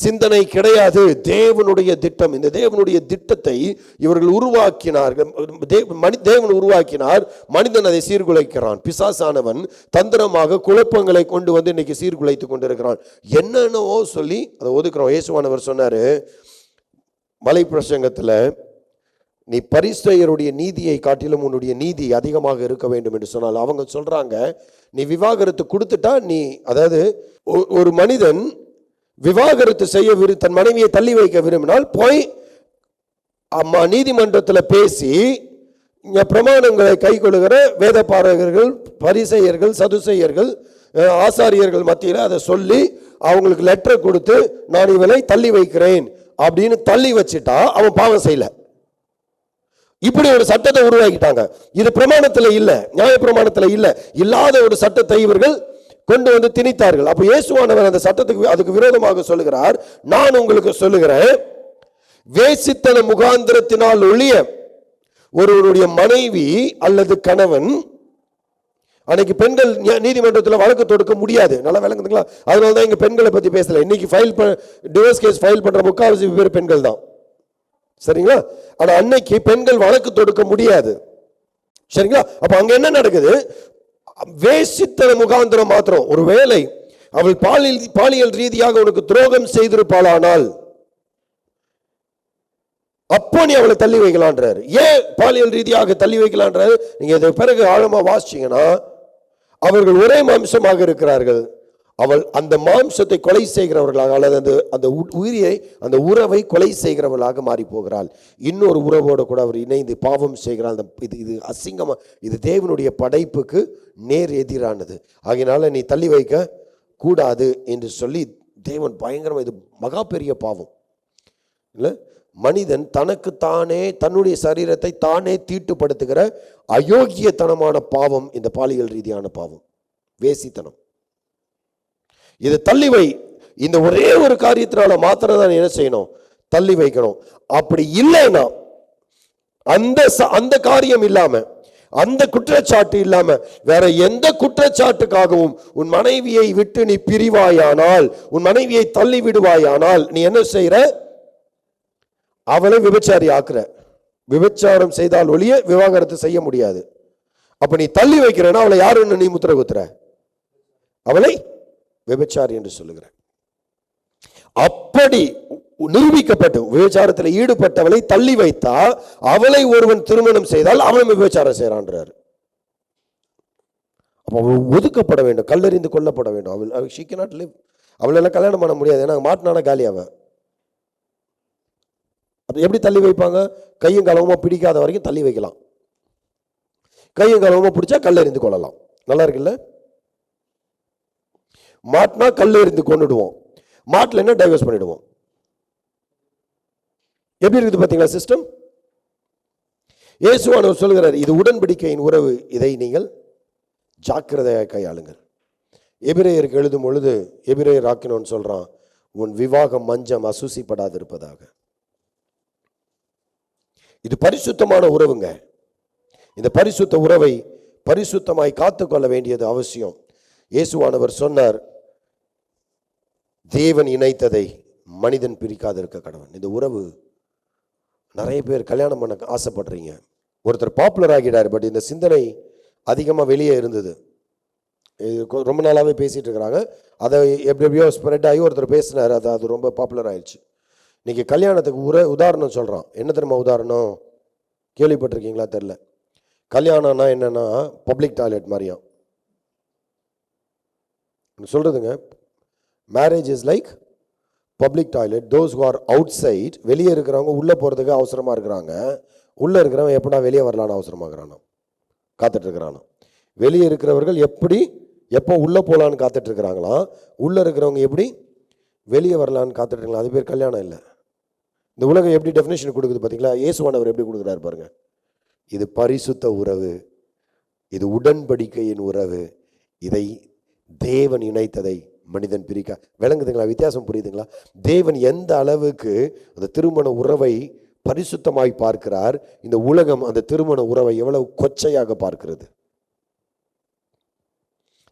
சிந்தனை கிடையாது, தேவனுடைய திட்டம். இந்த தேவனுடைய திட்டத்தை இவர்கள் உருவாக்கினார்கள். தேவன் உருவாக்கினார், மனிதன் அதை சீர்குலைக்கிறான். பிசாசானவன் தந்திரமாக குழப்பங்களை கொண்டு வந்து இன்னைக்கு சீர்குலைத்து கொண்டிருக்கிறான். என்னென்னவோ சொல்லி அதை ஒதுக்குறோம். இயேசுவானவர் சொன்னாரு மலை பிரசங்கத்தில், நீ பரிசேயருடைய நீதியை காட்டிலும் உன்னுடைய நீதி அதிகமாக இருக்க வேண்டும் என்று சொன்னால், அவங்க சொல்றாங்க நீ விவாகரத்து கொடுத்துட்டா நீ, அதாவது ஒரு மனிதன் விவாகரத்து செய்ய தன் மனைவியை தள்ளி வைக்க விரும்பினால் போய் நீதிமன்றத்தில் பேசி பிரமாணங்களை கை கொள்ளுகிற வேத பாரகர்கள், பரிசேயர்கள், சதுசேயர்கள், ஆசாரியர்கள் மத்தியில் அதை சொல்லி அவங்களுக்கு லெட்டர் கொடுத்து நான் இவளை தள்ளி வைக்கிறேன் அப்படின்னு தள்ளி வச்சுட்டா அவன் பாவம் செய்யல. இப்படி ஒரு சட்டத்தை உருவாக்கிட்டாங்க. இது பிரமாணத்தில் இல்ல, நியாய பிரமாணத்தில் இல்ல, இல்லாத ஒரு சட்டத்தை இவர்கள் கொண்டு வந்து திணித்தார்கள். அப்ப இயேசுவானவர் அந்த சட்டத்துக்கு அதுக்கு விரோதமாக சொல்லுகிறார், நான் உங்களுக்கு சொல்லுகிறேன், வேசித்தன முகாந்திரத்தினால் ஒழிய ஒருவருடைய மனைவி அல்லது கணவன், அன்னைக்கு பெண்கள் நீதிமன்றத்தில் வழக்கு தொடுக்க முடியாது, நல்லா விளங்குதுங்களா? அதனாலதான் இங்க பெண்களை பத்தி பேசல. இன்னைக்கு டிவோர்ஸ் கேஸ் ஃபைல் பண்ற முக்காவாசி பேர் பெண்கள் தான், சரிங்களா? ஆனா அன்னைக்கு பெண்கள் வழக்கு தொடுக்க முடியாது, சரிங்களா? அப்ப அங்க என்ன நடக்குது? வேசித்தன முகாந்திரம் மாத்திரம். ஒருவேளை அவள் பாலியல் ரீதியாக உனக்கு துரோகம் செய்திருப்பாளானால் அப்போ நீ அவளை தள்ளி வைக்கலான்றாரு. ஏன் பாலியல் ரீதியாக தள்ளி வைக்கலான்றாரு? நீங்க இதை பிறகு ஆழமா வாசிச்சீங்கன்னா, அவர்கள் ஒரே மாம்சமாக இருக்கிறார்கள், அவள் அந்த மாம்சத்தை கொலை செய்கிறவர்களாக அல்லது அந்த உயிரியை, அந்த உறவை கொலை செய்கிறவர்களாக மாறி போகிறாள். இன்னொரு உறவோடு கூட அவர் இணைந்து பாவம் செய்கிறாள். இது அசிங்கமா, இது தேவனுடைய படைப்புக்கு நேர் எதிரானது. ஆகையினால நீ தள்ளி வைக்க கூடாது என்று சொல்லி தேவன் பயங்கரமா, இது மகா பெரிய பாவம் இல்லை? மனிதன் தனக்கு தானே தன்னுடைய சரீரத்தை தானே தீட்டுப்படுத்துகிற அயோக்கியத்தனமான பாவம் இந்த பாலியல் ரீதியான பாவம், வேசித்தனம். இதை தள்ளி வை. இந்த ஒரே ஒரு காரியத்தினால மாத்திரம் தான் என்ன செய்யணும்? தள்ளி வைக்கணும். அப்படி இல்லைன்னா அந்த காரியம் இல்லாம, அந்த குற்றச்சாட்டு இல்லாம வேற எந்த குற்றச்சாட்டுக்காகவும் உன் மனைவியை விட்டு நீ பிரிவாயானால், உன் மனைவியை தள்ளி விடுவாயானால், நீ என்ன செய்யற? அவளை விபச்சாரி ஆக்குற. விபச்சாரம் செய்தால் ஒழிய விவாகரத்து செய்ய முடியாது. அப்ப நீ தள்ளி வைக்கிறேன்னா அவளை யாருன்னு நீ முத்திரை குத்துற? அவளை விபச்சாரி என்று சொல்லுகிற. அப்படி நிரூபிக்கப்பட்டு விபச்சாரத்தில் ஈடுபட்டவளை தள்ளி வைத்தா, அவளை ஒருவன் திருமணம் செய்தால் அவன் விபச்சாரம் செய்யறான்றார். அப்ப அவள் ஒதுக்கப்பட வேண்டும், கல்லறிந்து கொல்லப்பட வேண்டும். அவள் she cannot live. அவளெல்லாம் கல்யாணம் பண்ண முடியாது, ஏன்னா மாட்டினான காலி அவ. அது எப்படி தள்ளி வைப்பாங்க? கையும் களவுமா பிடிக்காத வரைக்கும் தள்ளி வைக்கலாம். கையும் களவுமா பிடிச்சா கல்லறிந்து கொள்ளலாம். நல்லா இருக்குல்ல? மாட்டினா கல் எறிந்து கொண்டுடுவோம், மாட்டில் என்ன டைவர்ஸ் பண்ணிடுவோம். எப்படி இருக்குது பாத்தீங்களா சிஸ்டம்? இயேசுவானவர் சொல்கிறார், இது உடன்படிக்கையின் உறவு, இதை நீங்கள் ஜாக்கிரதையாக கையாளுங்கள். எபிரேயருக்கு எழுதும் பொழுது எபிரேயர் ஆக்கினோன்னு சொல்றான், உன் விவாகம் மஞ்சம் அசூசிப்படாது இருப்பதாக. இது பரிசுத்தமான உறவுங்க. இந்த பரிசுத்த உறவை பரிசுத்தமாய் காத்துக்கொள்ள வேண்டியது அவசியம். இயேசுவானவர் சொன்னார், தேவன் இணைத்ததை மனிதன் பிரிக்காது இருக்க கடவன். இந்த உறவு நிறைய பேர் கல்யாணம் பண்ண ஆசைப்படுறீங்க. ஒருத்தர் பாப்புலர் ஆகிட்டார், பட் இந்த சிந்தனை அதிகமாக வெளியே இருந்தது. ரொம்ப நாளாகவே பேசிட்டு இருக்கிறாங்க. அதை எப்படியோ ஸ்ப்ரெட் ஆகி ஒருத்தர் பேசினார், அது ரொம்ப பாப்புலர் ஆயிடுச்சு. இன்னைக்கு கல்யாணத்துக்கு உதாரணம் சொல்கிறான். என்ன தெரியுமா உதாரணம்? கேள்விப்பட்டிருக்கீங்களா தெரில. கல்யாணம்னா என்னன்னா பப்ளிக் டாய்லெட் மாதிரியா சொல்றதுங்க. Marriage is like public toilet, those who are outside, வெளியே இருக்கிறவங்க உள்ளே போகிறதுக்கு அவசரமாக இருக்கிறாங்க. உள்ளே இருக்கிறவன் எப்படா வெளியே வரலான்னு அவசரமாகறானோ, காத்துட்டு இருக்கிறானோ. வெளியே இருக்கிறவர்கள் எப்போ உள்ளே போகலான்னு காத்துட்டு இருக்கிறாங்களாம். உள்ளே இருக்கிறவங்க எப்படி வெளியே வரலான்னு காத்துட்டு இருக்கலாம். அது பேர் கல்யாணம் இல்லை. இந்த உலகம் எப்படி டெஃபினேஷன் கொடுக்குது பார்த்தீங்களா? இயேசுவானவர் எப்படி கொடுக்குறாரு பாருங்க. இது பரிசுத்த உறவு, இது உடன்படிக்கையின் உறவு, இதை தேவன் இணைத்ததை மனிதன் பிரிக்க. விளங்குதுங்களா? வித்தியாசம் புரியுதுங்களா? தேவன் எந்த அளவுக்கு அந்த திருமண உறவை பரிசுத்தமாய் பார்க்கிறார், இந்த உலகம் அந்த திருமண உறவை எவ்வளவு கொச்சையாக பார்க்கிறது.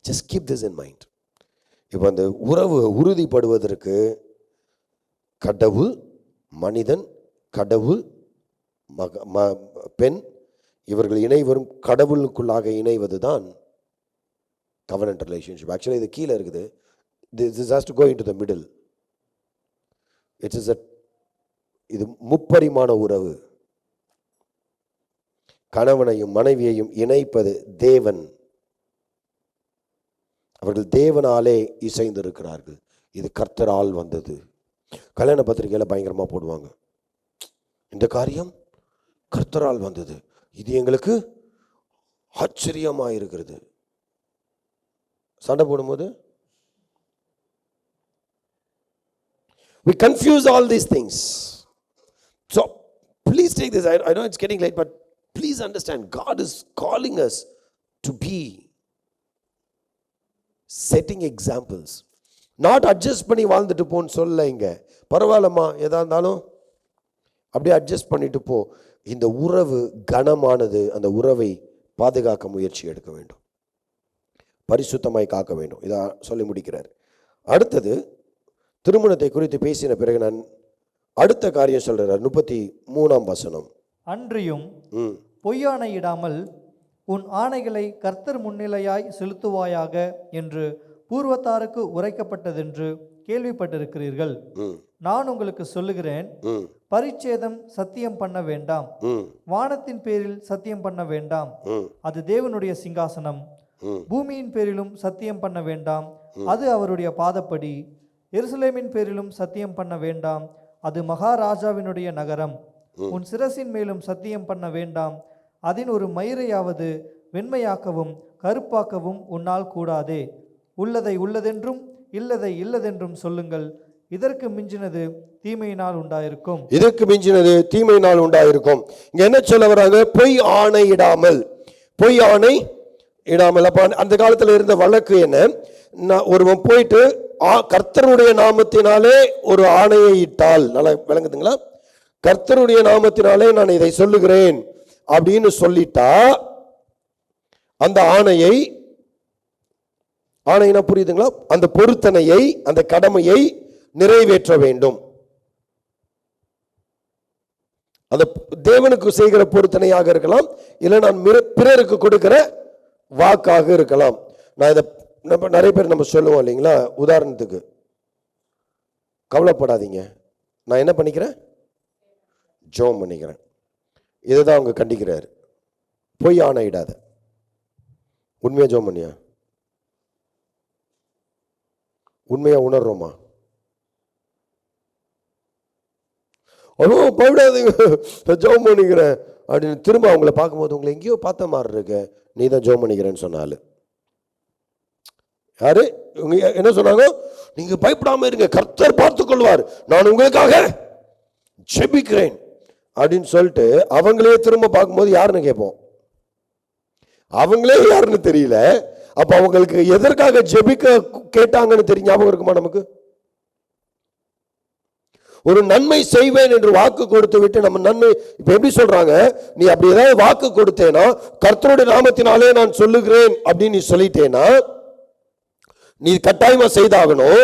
Just keep this in mind. இப்போ அந்த உறவு உறுதிப்படுவதற்கு கடவுள், மனிதன், கடவுள், பெண், இவர்கள் இணைவரும் கடவுளுக்குள்ளாக இணைவது தான் covenant relationship. Actually இது கீழே இருக்குது. This has to go into the middle. இது முப்பரிமாண உறவு. கணவனையும் மனைவியையும் இணைப்பது தேவன். அவர்கள் தேவனாலே இசைந்திருக்கிறார்கள். இது கர்த்தரால் வந்தது. கல்யாண பத்திரிகையில் பயங்கரமாக போடுவாங்க, இந்த காரியம் கர்த்தரால் வந்தது. இது எங்களுக்கு ஆச்சரியமாக இருக்கிறது. சண்டை போடும்போது we confuse all these things. So please take this. I know it's getting late, but please understand, God is calling us to be setting examples. Not adjust பண்ணி வாழ்ந்துட்டு போன்னு சொல்ல. இங்க பரவாயில்லம்மா, எதா இருந்தாலும் அப்படியே அட்ஜஸ்ட் பண்ணிட்டு போ. இந்த உறவு கனமானது. அந்த உறவை பாதுகாக்க முயற்சி எடுக்க வேண்டும், பரிசுத்தமாய் காக்க வேண்டும். இதை சொல்லி முடிக்கிறார். அடுத்தது திருமணத்தை குறித்து பேசின பிறகு நான் அடுத்த காரியம் சொல்றார். 33ஆம் வசனம். அன்றியும் பொய்யாணையிடாமல் உன் ஆணைகளை கர்த்தர் முன்னிலையாய் செலுத்துவாயாக என்று பூர்வத்தாருக்கு உரைக்கப்பட்டதென்று கேள்விப்பட்டிருக்கிறீர்கள். நான் உங்களுக்கு சொல்லுகிறேன், பரிச்சேதம் சத்தியம் பண்ண வேண்டாம், வானத்தின் பேரில் சத்தியம் பண்ண வேண்டாம், அது தேவனுடைய சிங்காசனம். பூமியின் பேரிலும் சத்தியம் பண்ண வேண்டாம், அது அவருடைய பாதப்படி. எருசலேமின் பேரிலும் சத்தியம் பண்ண வேண்டாம், அது மகாராஜாவினுடைய நகரம். உன் சிரசின் மேலும் சத்தியம் பண்ண வேண்டாம், அதன் ஒரு மயிரையாவது வெண்மையாக்கவும் கருப்பாக்கவும் உன்னால் கூடாதே. உள்ளதை உள்ளதென்றும் இல்லதை இல்லதென்றும் சொல்லுங்கள். இதற்கு மிஞ்சினது தீமையினால் உண்டாயிருக்கும். இதற்கு மிஞ்சினது தீமையினால் உண்டாயிருக்கும். இங்க என்ன சொல்ல வராங்க? பொய் ஆணை இடாமல். பொய் ஆணை இடாமல். அப்ப அந்த காலத்துல இருந்த வழக்கு என்ன? ஒருவன் போயிட்டு கர்த்தருடைய நாமத்தினாலே ஒரு ஆணையை இட்டால், நல்லா விளங்குதுங்களா? கர்த்தருடைய நாமத்தினாலே நான் இதை சொல்லுகிறேன் அப்படின்னு சொல்லிட்டா, அந்த ஆணையினா புரியுதுங்களா? அந்த பொருத்தனையை, அந்த கடமையை நிறைவேற்ற வேண்டும். அந்த தேவனுக்கு செய்கிற பொருத்தனையாக இருக்கலாம், இல்லை நான் பிறருக்கு கொடுக்கிற வாக்காக இருக்கலாம். நான் இதை நிறைய பேர் நம்ம சொல்லுவோம் இல்லைங்களா? உதாரணத்துக்கு, கவலைப்படாதீங்க, நான் என்ன பண்ணிக்கிறேன்? ஜெபம் பண்ணிக்கிறேன். இதுதான் அவங்க கண்டிக்கிறாரு. பொய் ஆணையிடாத. உண்மையா ஜெபம் பண்ணியா? உண்மையா உணர்றோமா? பயப்படாதீங்க, ஜெபம் பண்ணிக்கிறேன் அப்படின்னு திரும்ப அவங்கள பார்க்கும்போது உங்களை எங்கேயோ பார்த்த மாதிரி இருக்கு, நீ தான் ஜெபம் பண்ணிக்கிறேன்னு சொன்னாலும் யாரு? என்ன சொன்னாங்க? நீங்க பயப்படாம இருங்க, கர்த்தர் பார்த்துக் கொள்வார், நான் உங்களுக்காக ஜெபிக்கிறேன் அப்படின்னு சொல்லிட்டு அவங்களே திரும்ப பார்க்கும்போது யாருன்னு கேட்போம். அவங்களே யாருன்னு தெரியல. அப்ப அவங்களுக்கு எதற்காக ஜெபிக்க கேட்டாங்கன்னு தெரியும். ஞாபகம் இருக்குமா நமக்கு? ஒரு நன்மை செய்வேன் என்று வாக்கு கொடுத்து விட்டு நம்ம நன்மை இப்ப எப்படி சொல்றாங்க? நீ அப்படி ஏதாவது வாக்கு கொடுத்தேனா, கர்த்தருடைய நாமத்தினாலே நான் சொல்லுகிறேன் அப்படின்னு நீ சொல்லிட்டேனா, நீ கட்டாயமா செய்தாகணும்.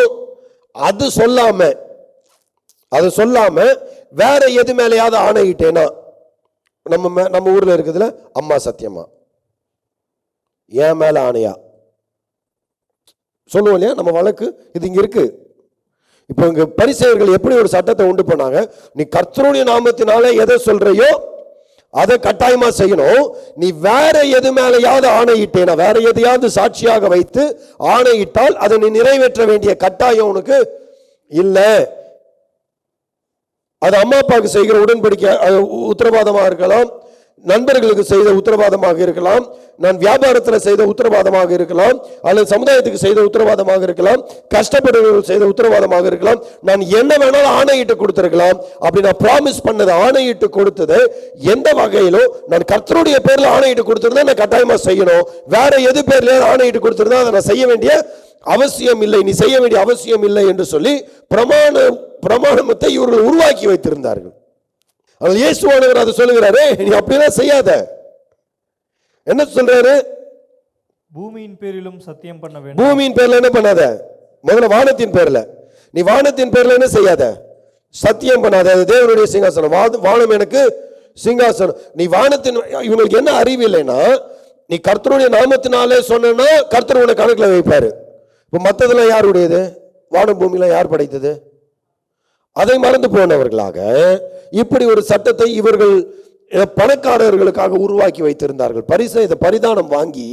அது சொல்லாம வேற எது மேலேயாவது ஆணையிட்டேனா, நம்ம ஊர்ல இருக்குதுல, அம்மா சத்தியமா என் மேல ஆணையா சொல்லுவோம் இல்லையா? நம்ம வழக்கு இது இங்க இருக்கு. இப்போ இங்க பரிசேயர்கள் எப்படி ஒரு சட்டத்தை உண்டு பண்ணாங்க? நீ கர்த்தருடைய நாமத்தினால எதை சொல்றையோ அதை கட்டாயமா செய்யணும். நீ வேற எது மேலேயாவது ஆணையிட்டேனா, வேற எதையாவது சாட்சியாக வைத்து ஆணையிட்டால் அதை நீ நிறைவேற்ற வேண்டிய கட்டாயம் உனக்கு இல்லை. அது அம்மா அப்பாவுக்கு செய்கிற உடன்படிக்கை உத்தரவாதமாக இருக்கலாம், நண்பர்களுக்கு செய்த உத்தரவாதமாக இருக்கலாம், நான் வியாபாரத்தில் செய்த உத்தரவாதமாக இருக்கலாம், அல்லது சமுதாயத்துக்கு செய்த உத்தரவாதமாக இருக்கலாம், கஷ்டப்படுறவர்கள் செய்த உத்தரவாதமாக இருக்கலாம். நான் என்ன வேணாலும் ஆணையிட்டு கொடுத்திருக்கலாம். அப்படி நான் ப்ராமிஸ் பண்ணது, ஆணையிட்டு கொடுத்தது எந்த வகையிலும் நான் கர்த்தருடைய பேர்ல ஆணையிட்டு கொடுத்திருந்தா நான் கட்டாயமா செய்யணும். வேற எது பேர்ல ஆணையிட்டு கொடுத்திருந்தா அதை நான் செய்ய வேண்டிய அவசியம் இல்லை, நீ செய்ய வேண்டிய அவசியம் இல்லை என்று சொல்லி பிரமாணத்தை இவர்கள் உருவாக்கி வைத்திருந்தார்கள். இயேசுவானவர் அதை சொல்லுகிறாரு, நீ அப்படியெல்லாம் செய்யாத. என்ன சொல்றாரு? பூமியின் பேரிலும் சத்தியம் பண்ண வேண்டும். பூமியின் பேர்ல என்ன பண்ணாத, முதல்ல வானத்தின் பேர்ல. நீ வானத்தின் பேர்ல என்ன செய்யாத, சத்தியம் பண்ணாத. அது தேவனுடைய சிங்காசனம், வானம் எனக்கு சிங்காசனம். நீ வானத்தின், இவங்களுக்கு என்ன அறிவு இல்லைன்னா, நீ கர்த்தருடைய நாமத்தினாலே சொன்னா கர்த்தர் உன்னை கணக்குல வைப்பாரு. இப்ப மற்றதெல்லாம் யாருடையது? வானம் பூமியெல்லாம் யார் படைத்தது? அதை மறந்து போனவர்களாக இப்படி ஒரு சட்டத்தை இவர்கள் பணக்காரர்களுக்காக உருவாக்கி வைத்திருந்தார்கள். இதை பரிதானம் வாங்கி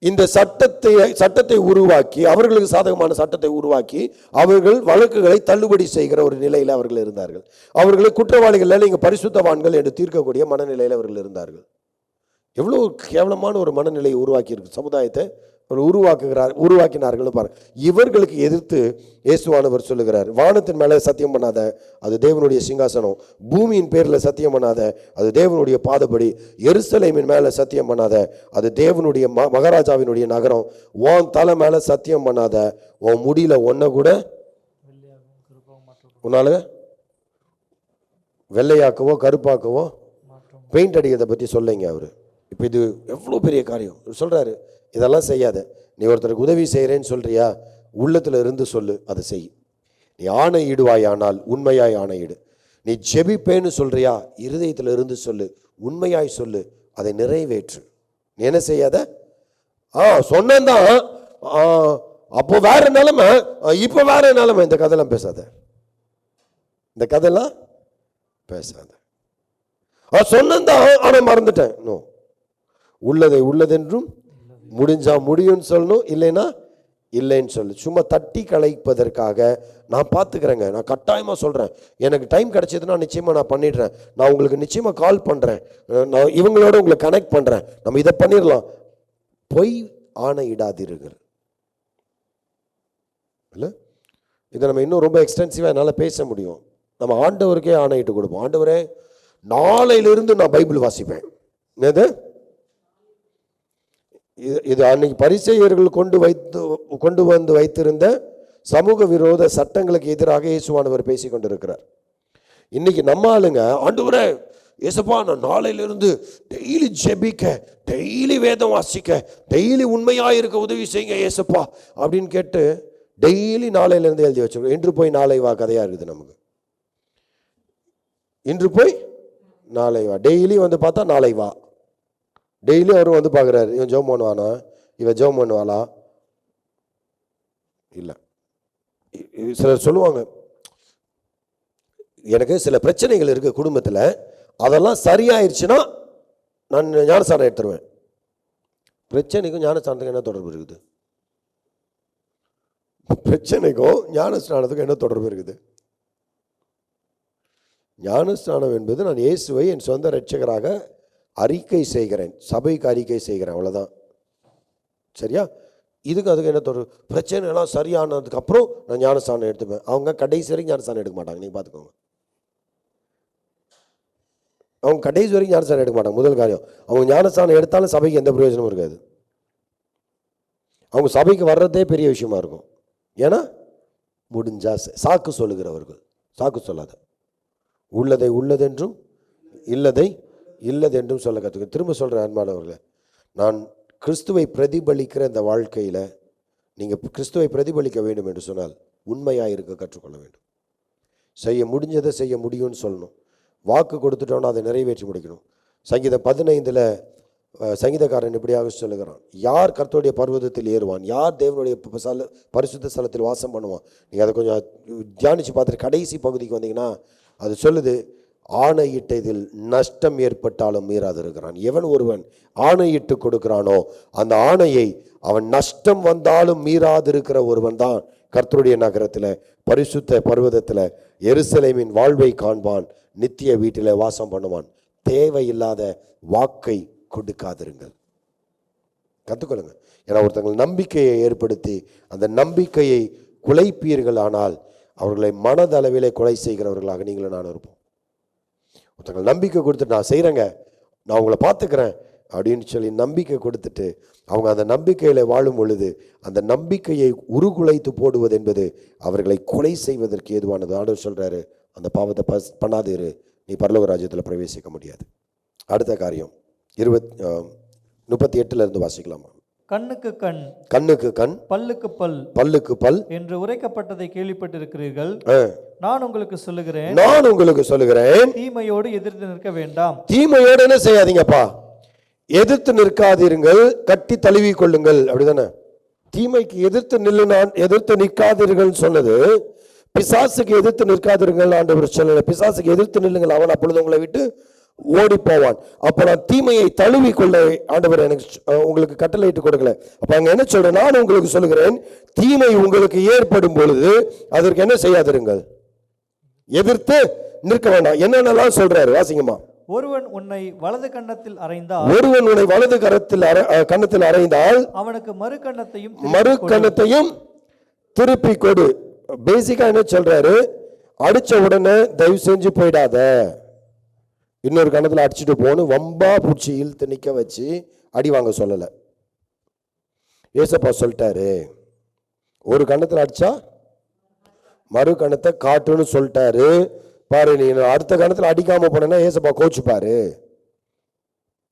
இந்த சட்டத்தை உருவாக்கி, அவர்களுக்கு சாதகமான சட்டத்தை உருவாக்கி அவர்கள் வழக்குகளை தள்ளுபடி செய்கிற ஒரு நிலையில் அவர்கள் இருந்தார்கள். அவர்களை குற்றவாளிகள் நீங்க பரிசுத்தவான்கள் என்று தீர்க்கக்கூடிய மனநிலையில் அவர்கள் இருந்தார்கள். எவ்வளவு கேவலமான ஒரு மனநிலையை உருவாக்கி இருக்கு சமுதாயத்தை உருவாக்கினார்கள் பாருங்க. இவர்களுக்கு எதிர்த்து இயேசுவானவர் சொல்லுகிறார், வானத்தின் மேல சத்தியம் பண்ணாத, அது தேவனுடைய சிங்காசனம். பூமியின் பேர்ல சத்தியம் பண்ணாத, அது தேவனுடைய பாதபடி. எருசலேமின் மேல சத்தியம் பண்ணாத, அது தேவனுடைய மகாராஜாவினுடைய நகரம். உன் தலை மேல சத்தியம் பண்ணாத, உன் முடியல ஒன்ன கூட உன்னால வெள்ளையாக்கவோ கருப்பாக்கவோ பெயிண்ட் அடிக்கிறத பத்தி சொல்லுங்க அவரு. இப்ப இது எவ்வளவு பெரிய காரியம் சொல்றாரு. இதெல்லாம் செய்யாத. நீ ஒருத்தருக்கு உதவி செய்கிறேன்னு சொல்றியா, உள்ளத்துல இருந்து சொல்லு, அதை செய். நீ ஆணையிடுவாயானால் உண்மையாய் ஆணையிடு. நீ ஜெபிப்பேன்னு சொல்றியா, இருதயத்துல இருந்து சொல்லு, உண்மையாய் சொல்லு, அதை நிறைவேற்று. நீ என்ன செய்யாத, சொன்னதான் அப்போ வேற நிலைமை, இப்ப வேற நிலைமை. இந்த கதையெல்லாம் பேசாத, இந்த கதையெல்லாம் பேசாத. சொன்னதான் ஆனா மறந்துட்டேன். நோ, உள்ளதை உள்ளதென்றும் முடிஞ்சா முடியும்னு சொல்லணும், இல்லைன்னா இல்லைன்னு சொல்லு. சும்மா தட்டி கலைப்பதற்காக நான் பார்த்துக்கிறேங்க, நான் கட்டாயமாக சொல்கிறேன், எனக்கு டைம் கிடைச்சதுன்னா நிச்சயமாக நான் பண்ணிடுறேன், நான் உங்களுக்கு நிச்சயமாக கால் பண்ணுறேன், நான் இவங்களோட உங்களை கனெக்ட் பண்ணுறேன், நம்ம இதை பண்ணிடலாம். பொய் ஆணையிடாதீர்கள். இல்லை, இதை நம்ம இன்னும் ரொம்ப எக்ஸ்டென்சிவாக என்னால் பேச முடியும். நம்ம ஆண்டவருக்கே ஆணையிட்டு கொடுப்போம். ஆண்டவரே, நாளையிலிருந்து நான் பைபிள் வாசிப்பேன். என்னது இது? அன்னைக்கு பரிசேயர்கள் கொண்டு வந்து வைத்திருந்த சமூக விரோத சட்டங்களுக்கு எதிராக இயேசுவானவர் பேசி கொண்டிருக்கிறார். இன்னைக்கு நம்ம ஆளுங்க, ஆண்டவரே இயேசுப்பா, நான் நாளையிலிருந்து டெய்லி ஜெபிக்க, டெய்லி வேதம் வாசிக்க, டெய்லி உண்மையாக இருக்க உதவி செய்யுங்க இயேசுப்பா அப்படின்னு கேட்டு டெய்லி நாளையிலிருந்து எழுதி வச்சிருக்கோம். இன்று போய் நாளை வா கதையா இருக்குது நமக்கு. இன்று போய் நாளை வா, டெய்லி வந்து பார்த்தா நாளை வா. டெய்லி அவரும் வந்து பார்க்குறாரு, இவன் ஜெபம் பண்ணுவானா, இவன் ஜெபம் பண்ணுவாளா? இல்லை. சிலர் சொல்லுவாங்க, எனக்கு சில பிரச்சனைகள் இருக்கு குடும்பத்தில், அதெல்லாம் சரியாயிருச்சுன்னா நான் ஞானஸ்தானம் எடுத்துருவேன். பிரச்சனைக்கும் ஞானஸ்தானத்துக்கு என்ன தொடர்பு இருக்குது? பிரச்சனைக்கும் ஞானஸ்தானத்துக்கும் என்ன தொடர்பு இருக்குது? ஞானஸ்தானம் என்பது நான் இயேசுவை என் சொந்த இரட்சகராக அறிக்கை செய்கிறேன், சபைக்கு அறிக்கை செய்கிறேன், அவ்வளோதான். சரியா? இதுக்கு அதுக்கு என்ன தொடர்பு? பிரச்சனை எல்லாம் சரியானதுக்கு அப்புறம் நான் ஞானஸ்தானம் எடுத்துப்பேன். அவங்க கடைசி வரைக்கும் ஞானஸ்தானம் எடுக்க மாட்டாங்க. நீங்கள் பார்த்துக்கோங்க, அவங்க கடைசி வரைக்கும் ஞானஸ்தானம் எடுக்க மாட்டாங்க. முதல் காரியம், அவங்க ஞானஸ்தானம் எடுத்தாலும் சபைக்கு எந்த பிரயோஜனமும் இருக்காது. அவங்க சபைக்கு வர்றதே பெரிய விஷயமா இருக்கும். ஏன்னா முடிஞ்சா சாக்கு சொல்லுகிறவர்கள். சாக்கு சொல்லாத, உள்ளதை உள்ளதென்றும் இல்லதை இல்லதென்றும் சொல்ல கற்றுக்க. திரும்ப சொல்கிறேன் அன்பானவர்களே, நான் கிறிஸ்துவை பிரதிபலிக்கிற இந்த வாழ்க்கையில் நீங்கள் கிறிஸ்துவை பிரதிபலிக்க வேண்டும் என்று சொன்னால் உண்மையாக இருக்க கற்றுக்கொள்ள வேண்டும். செய்ய முடிஞ்சதை செய்ய முடியும்னு சொல்லணும். வாக்கு கொடுத்துட்டோன்னா அதை நிறைவேற்றி முடிக்கணும். சங்கீதம் 15 சங்கீதக்காரன் இப்படியாக சொல்லுகிறான், யார் கர்த்தருடைய பர்வதத்தில் ஏறுவான், யார் தேவனுடைய பரிசுத்த ஸ்தலத்தில் வாசம் பண்ணுவான். நீங்கள் அதை கொஞ்சம் தியானித்து பார்த்துட்டு கடைசி பகுதிக்கு வந்தீங்கன்னா அது சொல்லுது, ஆணையிட்டதில் நஷ்டம் ஏற்பட்டாலும் மீறாது இருக்கிறான். எவன் ஒருவன் ஆணையிட்டு கொடுக்கிறானோ அந்த ஆணையை அவன் நஷ்டம் வந்தாலும் மீறாது இருக்கிற ஒருவன் தான் கர்த்தருடைய நகரத்தில், பரிசுத்த பர்வதத்தில், எருசலேமின் வாழ்வை காண்பான், நித்திய வீட்டில் வாசம் பண்ணுவான். தேவையில்லாத வாக்கை கொடுக்காதிருங்கள். கற்றுக்கொள்ளுங்க. ஏன்னா ஒருத்தங்கள் நம்பிக்கையை ஏற்படுத்தி அந்த நம்பிக்கையை குலைப்பீர்கள், ஆனால் அவர்களை மனதளவிலே கொலை செய்கிறவர்களாக நீங்களும் நானும் இருப்போம். ஒருத்தங்கள் நம்பிக்கை கொடுத்துட்டு நான் செய்கிறேங்க, நான் உங்களை பார்த்துக்கிறேன் அப்படின்னு சொல்லி நம்பிக்கை கொடுத்துட்டு அவங்க அந்த நம்பிக்கையில் வாழும் பொழுது அந்த நம்பிக்கையை உருகுலைத்து போடுவது என்பது அவர்களை கொலை செய்வதற்கு ஏதுவானது. ஆண்டவர் சொல்கிறாரு, அந்த பாவத்தை பண்ணாது இரு, நீ பரலோக ராஜ்யத்தில் பிரவேசிக்க முடியாது. அடுத்த காரியம் 38 வாசிக்கலாமா? கண்ணுக்கு கண், கண்ணுக்கு கண், பல்லுக்கு பல், பல்லுக்கு பல் என்று உரைக்கப்பட்டதை கேள்விப்பட்டிருக்கிறீர்கள். நான் உங்களுக்கு சொல்லுகிறேன், தீமையோடு எதிர்த்து நிற்க வேண்டாம். தீமையோடு என்ன செய்யாதீங்கப்பா, எதிர்த்து நிற்காதீர்கள், கட்டி தழுவி கொள்ளுங்கள். அப்படிதானே? தீமைக்கு எதிர்த்து நிற்காதீர்கள் சொன்னது, பிசாசுக்கு எதிர்த்து நிற்காதீர்கள் ஆண்டவர் சொல்லல. பிசாசுக்கு எதிர்த்து நில்லுங்கள், அவன் அப்பொழுது உங்களை விட்டு ஓடி போவான். அப்ப நான் தீமையை தழுவி கொள்ள ஆண்டவர் எனக்கு உங்களுக்கு கட்டளையிட்டு கொடுக்கல. அப்ப அங்க என்ன சொல்றேன், நான் உங்களுக்கு சொல்லுகிறேன், தீமை உங்களுக்கு ஏற்படும் பொழுது அதற்கு என்ன செய்யாதிருங்கள், எதிர்த்து நிற்க வேண்டாம். என்னென்னலாம் சொல்றாரு வாசிங்கம்மா. ஒருவன் உன்னை வலது கன்னத்தில் அறைந்தால் அவனுக்கு மறு கன்னத்தையும் திருப்பி கொடு. பேசிக்கா என்ன சொல்றாரு, அடிச்ச உடனே தயவு செஞ்சு போயிடாத, இன்னொரு கன்னத்தில் அடிச்சுட்டு போகணும், வம்பா பூச்சி இழுத்து நிக்க வச்சு அடி வாங்க சொல்லல. ஏசப்பா சொல்லிட்டாரு, ஒரு கன்னத்தில் அடிச்சா மறு கன்னத்தை காட்டுன்னு சொல்லிட்டாரு. பாரு, நீ அடுத்த கணத்தில் அடிக்காம போனா ஏசப்பா கோச்சுப்பாரு,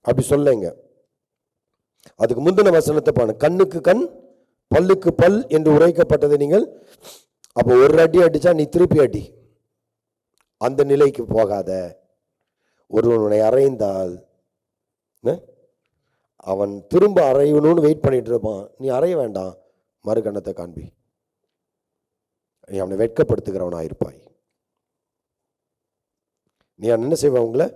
அப்படி சொல்லுங்க. அதுக்கு முந்தின வசனத்தை பாருங்க, கண்ணுக்கு கண் பல்லுக்கு பல் என்று உரைக்கப்பட்டது. நீங்கள் அப்போ ஒரு அடி அடிச்சா நீ திருப்பி அடி, அந்த நிலைக்கு போகாத. ஒருவன் உன்னை அறைந்தால் அவன் திரும்ப அறையணும்னு வெயிட் பண்ணிட்டு இருப்பான், நீ அறைய வேண்டாம், மறு கண்ணத்தை காண்பி, நீ அவனை வெட்கப்படுத்துகிறவனா இருப்பாய். நீ என்ன செய்வ, உங்களை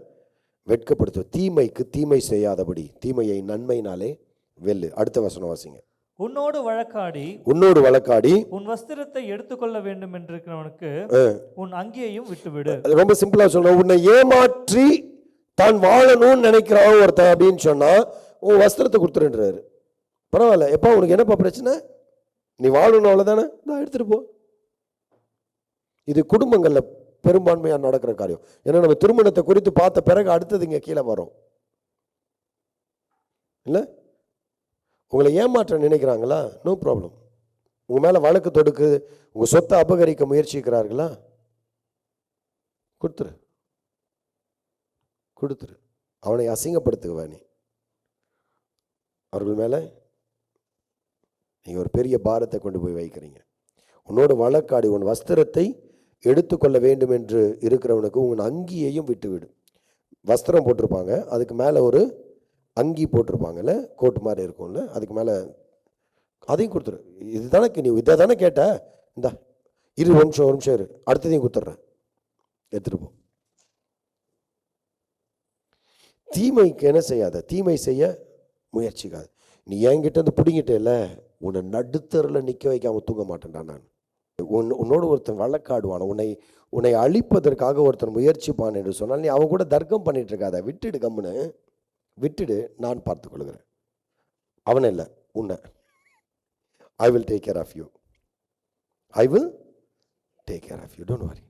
வெட்கப்படுத்துவ. தீமைக்கு தீமை செய்யாதபடி தீமையை நன்மையினாலே வெல்லு. அடுத்த வசனம் வாசிங்க. உன்னோடு வழக்காடி உன் வஸ்திரத்தை எடுத்துக்கொள்ள வேண்டும் என்றிருக்கிறவனுக்கு உன் அங்கேயும் விட்டுவிடு. ரொம்ப சிம்பிளா சொல்ற, உன்னை ஏமாற்றி தான் வாழணும்னு நினைக்கிறான் ஒருத்தன் அப்படின்னு சொன்னா உன் வஸ்திரத்தை கொடுத்துருன்றாரு. பரவாயில்ல, எப்பா உனக்கு என்னப்பா பிரச்சனை, நீ வாழணும் அவ்வளவுதானே, நான் எடுத்துட்டு போ. இது குடும்பங்கள்ல பெரும்பான்மையா நடக்கிற காரியம். ஏன்னா நம்ம திருமணத்தை குறித்து பார்த்த பிறகு அடுத்தது இங்க கீழே வரும் இல்ல. உங்களை ஏமாற்ற நினைக்கிறாங்களா, நோ ப்ராப்ளம். உங்க மேல வழக்கு தொடுக்கு, உங்க சொத்தை அபகரிக்க முயற்சிக்கிறார்களா, கொடுத்துரு, அவனை அசிங்கப்படுத்துவ. நீ அவர்கள் மேல நீங்க ஒரு பெரிய பாரத்தை கொண்டு போய் வைக்கிறீங்க. உன்னோட வழக்காடி உன் வஸ்திரத்தை எடுத்துக்கொள்ள வேண்டும் என்று இருக்கிறவனுக்கு உன் அங்கியையும் விட்டுவிடு. வஸ்திரம் போட்டிருப்பாங்க, அதுக்கு மேலே ஒரு அங்கி போட்டிருப்பாங்கல்ல, கோட்டு மாதிரி இருக்கும்ல, அதுக்கு மேலே அதையும் கொடுத்துரு. இதுதானே நீ இதை தானே கேட்ட, இந்தா இரு ஒரு நிமிஷம் இரு, அடுத்ததையும் கொடுத்துட்றேன், எடுத்துட்டு போ. தீமைக்கு என்ன செய்யாத, தீமை செய்ய முயற்சிக்காது. நீ என்கிட்ட இருந்து பிடிங்கிட்டே இல்லை, உன்னை நடுத்தரில் நிற்க வைக்காம தூங்க மாட்டேன்டா நான். உன்னோடு ஒருத்தன் வழக்காடுவான், உன்னை அழிப்பதற்காக ஒருத்தன் முயற்சிப்பான் என்று சொன்னால் நீ அவன் கூட தர்க்கம் பண்ணிட்டு இருக்காத, விட்டுடு, கம்முன்னு விட்டுடு, நான் பார்த்துக்கொள்கிறேன். அவனை இல்லை, உன்னை. I will take care of you, don't worry.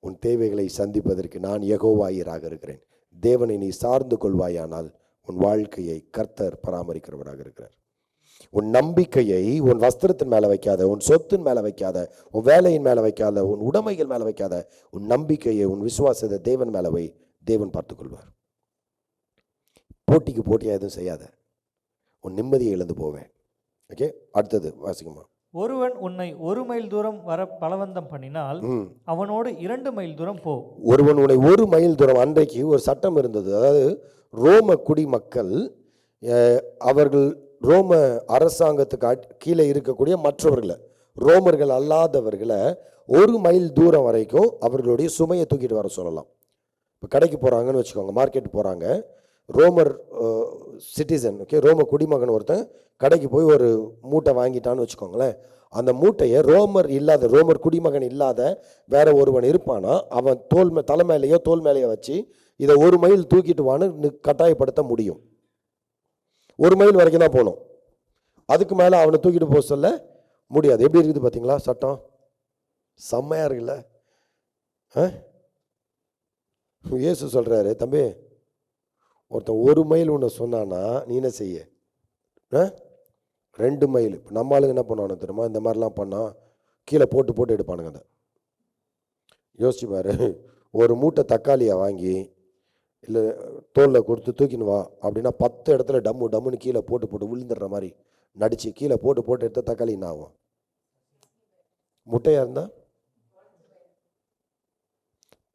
உன் தேவைகளை சந்திப்பதற்கு நான் யெகோவாயராக இருக்கிறேன். தேவனை நீ சார்ந்து கொள்வாயானால் உன் வாழ்க்கையை கர்த்தர் பராமரிக்கிறவராக இருக்கிறார். உன் நம்பிக்கையை உன் வஸ்திரத்தின் மேல வைக்காத, உன் சொத்தின் மேல வைக்காத, உன் வேலையின் மேல வைக்காத, உன் உடைமைகள் மேல வைக்காத. உன் நம்பிக்கையை, உன் விசுவாசத்தை தேவன் மேல வை, தேவன் பார்த்துக்கொள்வார். போட்டிக்கு போட்டியா எதுவும் செய்யாத, உன் நிம்மதியை இழந்து போவேன். ஓகே, அடுத்தது வாசிக்குமா. ஒருவன் உன்னை 1 மைல் தூரம் வர பலவந்தம் பண்ணினால் அவனோடு 2 மைல் தூரம் போ. ஒருவன் உன்னை 1 மைல் தூரம், அன்றைக்கு ஒரு சட்டம் இருந்தது. அதாவது ரோம குடிமக்கள், அவர்கள் ரோம அரசாங்கத்துக்கு கீழே இருக்கக்கூடிய மற்றவர்களை, ரோமர்கள் அல்லாதவர்களை 1 மைல் தூரம் வரைக்கும் அவர்களுடைய சுமையை தூக்கிட்டு வர சொல்லலாம். இப்போ கடைக்கு போகிறாங்கன்னு வச்சுக்கோங்க, மார்க்கெட் போகிறாங்க, ரோமர் சிட்டிசன், ஓகே, ரோம குடிமகன் ஒருத்தன் கடைக்கு போய் ஒரு மூட்டை வாங்கிட்டான்னு வச்சுக்கோங்களேன். அந்த மூட்டையை ரோமர் குடிமகன் இல்லாத வேற ஒருவன் இருப்பானா, அவன் தலை மேலேயோ தோல் மேலேயோ வச்சு இதை 1 மைல் தூக்கிட்டு வான்னு கட்டாயப்படுத்த முடியும். 1 மைல் வரைக்கும் தான் போகணும். அதுக்கு மேலே அவனை தூக்கிட்டு போக சொல்ல முடியாது. எப்படி இருக்குது பார்த்தீங்களா சட்டம்? செம்மையா இருக்குல்ல? இயேசு சொல்றாரு, தம்பி ஒருத்தன் 1 மைல் உன்னை சொன்னான்னா நீ என்ன செய்ய? 2 மைல். இப்போ நம்ம ஆளுங்க என்ன பண்ணுவானு தெரியுமா? இந்த மாதிரிலாம் பண்ணால் கீழே போட்டு எடுப்பானுங்க. அதை யோசிச்சு பாரு. ஒரு மூட்டை தக்காளியை வாங்கி இல்லை தோலில் கொடுத்து தூக்கின்னு வா அப்படின்னா 10 இடத்துல டம்முன்னு கீழே போட்டு விழுந்துடுற மாதிரி நடிச்சு கீழே போட்டு எடுத்த தக்காளி என்ன ஆகும்? முட்டையாக இருந்தால்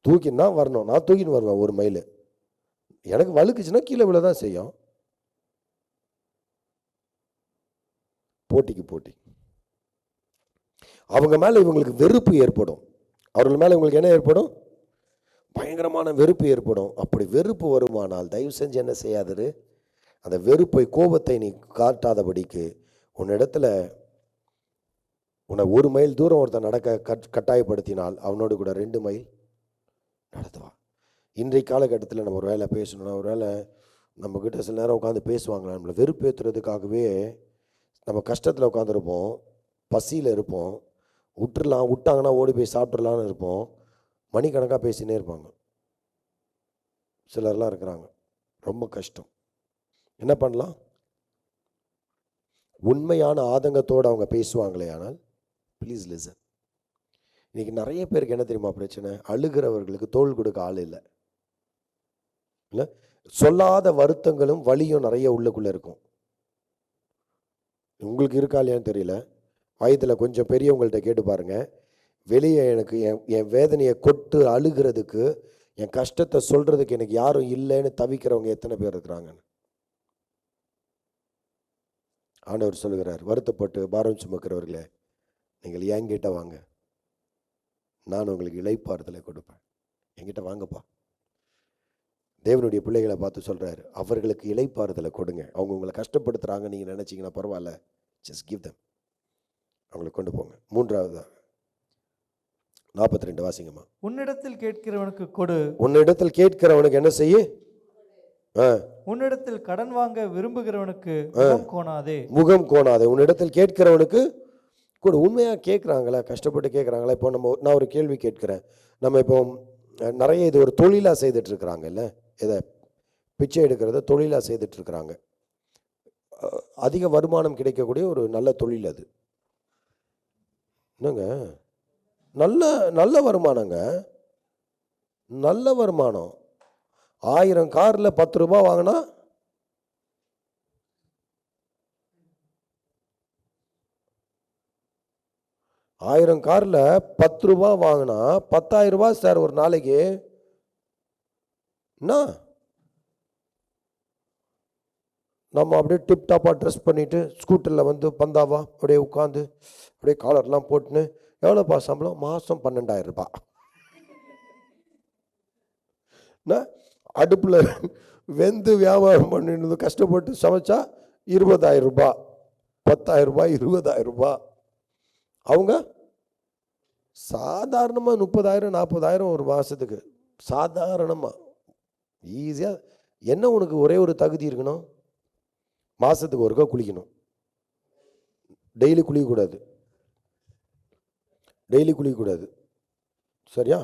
தூக்கின்னு தான் வரணும். நான் தூக்கின்னு வருவேன் 1 மைல். எனக்கு வழுக்குச்சுன்னா கீழே விழ தான் செய்யும். போட்டி அவங்க மேலே இவங்களுக்கு வெறுப்பு ஏற்படும். அவர்கள் மேலே இவங்களுக்கு என்ன ஏற்படும்? பயங்கரமான வெறுப்பு ஏற்படும். அப்படி வெறுப்பு வருமானால் தயவு செஞ்சு என்ன செய்யாதரு, அந்த வெறுப்பை கோபத்தை நீ காட்டாதபடிக்கு உன்னிடத்துல உன்னை 1 மைல் தூரம் ஒருத்தன் நடக்க கட்டாயப்படுத்தினால் அவனோடு கூட 2 மைல் நடத்துவான். இன்றைய காலகட்டத்தில் நம்ம ஒரு வேலை பேசணும்னா, ஒரு வேலை நம்மக்கிட்ட சில நேரம் உட்காந்து பேசுவாங்களா, நம்மளை வெறுப்பேற்றுறதுக்காகவே நம்ம கஷ்டத்தில் உட்காந்துருப்போம், பசியில் இருப்போம், விட்டாங்கன்னா ஓடி போய் சாப்பிட்றலான்னு இருப்போம், மணிக்கணக்காக பேசினே இருப்பாங்க. சிலர்லாம் இருக்கிறாங்க, ரொம்ப கஷ்டம். என்ன பண்ணலாம்? உண்மையான ஆதங்கத்தோடு அவங்க பேசுவாங்களே ஆனால் ப்ளீஸ் லிசன். இன்னைக்கு நிறைய பேருக்கு என்ன தெரியுமா பிரச்சனை? அழுகிறவர்களுக்கு தோள் கொடுக்க ஆள் இல்லை. சொல்லாத வருத்தங்களும் வலியும் நிறைய உள்ளுக்குள்ளே இருக்கும். உங்களுக்கு இருக்கா இல்லையான்னு தெரியல. வயதில் கொஞ்சம் பெரியவங்கள்ட்ட கேட்டு பாருங்க. வெளியே எனக்கு என் வேதனையை கொட்டு அழுகிறதுக்கு, என் கஷ்டத்தை சொல்றதுக்கு எனக்கு யாரும் இல்லைன்னு தவிக்கிறவங்க எத்தனை பேர் இருக்கிறாங்கன்னு. ஆண்டவர் சொல்லுகிறார், வருத்தப்பட்டு பாரம் சுமக்கிறவர்களே நீங்கள் என்கிட்ட வாங்க, நான் உங்களுக்கு இளைப்பாறுதலை கொடுப்பேன். என்கிட்ட வாங்கப்பா. தேவனுடைய பிள்ளைகளை பார்த்து சொல்றாரு, அவர்களுக்கு இளைப்பாறுதலை கொடுங்க. அவங்க உங்களை கஷ்டப்படுத்துறாங்க நீங்க நினைச்சீங்கன்னா பரவாயில்ல, ஜஸ்ட் கிவ் தம். அவங்களை கொண்டு போங்க. 3வது 42 வாசிங்கம்மா. உன்னிடத்தில் கேட்கிறவனுக்கு கொடு, உன்னிடத்தில் கேட்கிறவனுக்கு என்ன செய்ய? உன்னிடத்தில் கடன் வாங்க விரும்புகிறவனுக்கு முகம் கோணாதே. முகம் கோணாதே. உன்னிடத்தில் கேட்கிறவனுக்கு கூட. உண்மையா கேட்குறாங்களா? கஷ்டப்பட்டு கேட்குறாங்களா? இப்போ நான் ஒரு கேள்வி கேட்கிறேன். நம்ம இப்போ நிறைய இது ஒரு தொழிலாக செய்துட்டு இருக்கிறாங்க இல்லை? இதை பிச்சை எடுக்கிறத தொழிலாக செய்துட்டு இருக்கிறாங்க. அதிக வருமானம் கிடைக்கக்கூடிய ஒரு நல்ல தொழில் அது. என்னங்க, நல்ல வருமானங்க, நல்ல வருமானம். 1000 காரில் 10 ரூபா வாங்கினா 1000 காரில் 10 ரூபா வாங்கினா 10,000 ரூபாய் சார் ஒரு நாளைக்கு. என்ன நம்ம அப்படியே டிப்டாப்பாக ட்ரெஸ் பண்ணிவிட்டு ஸ்கூட்டரில் வந்து பந்தாவா அப்படியே உட்காந்து அப்படியே காலர்லாம் போட்டுன்னு, எவ்வளோப்பா சம்பளம்? மாதம் 12,000 ரூபாய். அடுப்பில் வெந்து வியாபாரம் பண்ணிட்டு கஷ்டப்பட்டு சமைச்சா 20,000 ரூபாய், 10,000 ரூபாய், 20,000 ரூபாய். அவங்க சாதாரணமாக 30,000 40,000 ஒரு மாதத்துக்கு. சாதாரணமாக ஈஸியாக. என்ன உனக்கு ஒரே ஒரு தகுதி இருக்கணும்? மாதத்துக்கு ஒருக்கா குளிக்கணும். டெய்லி குளிக்கக்கூடாது. சரியா?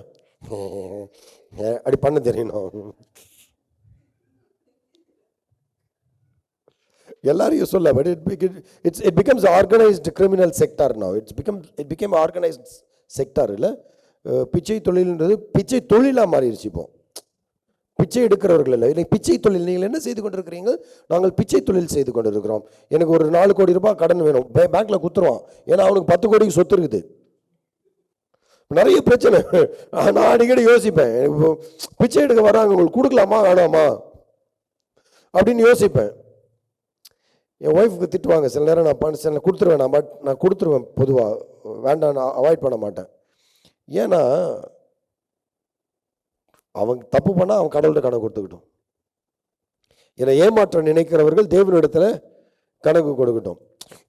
அப்படி பண்ண தெரியணும். எல்லாரையும் சொல்ல, but it becomes organized criminal sector now. It became organized sector. இல்லை, பிச்சை தொழில்ன்றது பிச்சை தொழிலாக மாறிடுச்சு. இப்போ பிச்சை எடுக்கிறவர்கள் இல்லை, இல்லை பிச்சை தொழில். நீங்கள் என்ன செய்து கொண்டிருக்கிறீங்க? நாங்கள் பிச்சை தொழில் செய்து கொண்டிருக்கிறோம். எனக்கு ஒரு 4 கோடி ரூபாய் கடன் வேணும், பேங்க்ல குத்துருவான். ஏன்னா அவனுக்கு 10 கோடிக்கு சொத்து இருக்குது. நிறைய பிரச்சனை. நான் அடிக்கடி யோசிப்பேன், பிச்சை எடுக்க வராங்க, உங்களுக்கு கொடுக்கலாமா வேணாமா அப்படின்னு யோசிப்பேன். என் ஒய்ஃபுக்கு திட்டுவாங்க சில நேரம். நான் கொடுத்துருவேன், நான் கொடுத்துருவேன். பொதுவாக வேண்டாம், நான் அவாய்ட் பண்ண மாட்டேன். ஏன்னா அவன் தப்பு பண்ணால் அவன் கடவுள்கிட்ட கடன் கொடுத்துக்கிட்டோம். என்னை ஏமாற்ற நினைக்கிறவர்கள் தேவனிடத்தில் கணக்கு கொடுக்கட்டும்.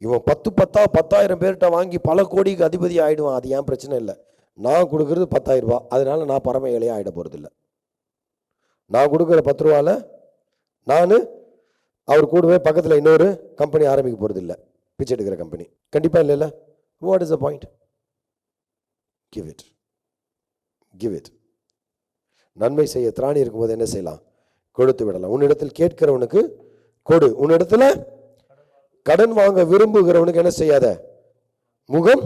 இவன் 10,000 பேர்கிட்ட வாங்கி பல கோடிக்கு அதிபதி ஆகிடுவான், அது ஏன் பிரச்சனை இல்லை. நான் கொடுக்கறது 10,000 ரூபா, அதனால நான் பரம ஏழையாக ஆகிட போகிறதில்ல. நான் கொடுக்குற 10 ரூபாவில் நான் அவர் கூடவே பக்கத்தில் இன்னொரு கம்பெனி ஆரம்பிக்க போகிறதில்ல, பிச்சை எடுக்கிற கம்பெனி. கண்டிப்பாக இல்லைல்ல. What is the point? Give it, give it. நன்மை செய்ய திராணி இருக்கும்போது என்ன செய்யலாம்? கொடுத்து விடலாம். உன்னிடத்தில் கேட்கிறவனுக்கு கொடு, உன்னிடத்துல கடன் வாங்க விரும்புகிறவனுக்கு என்ன செய்யாத? முகம்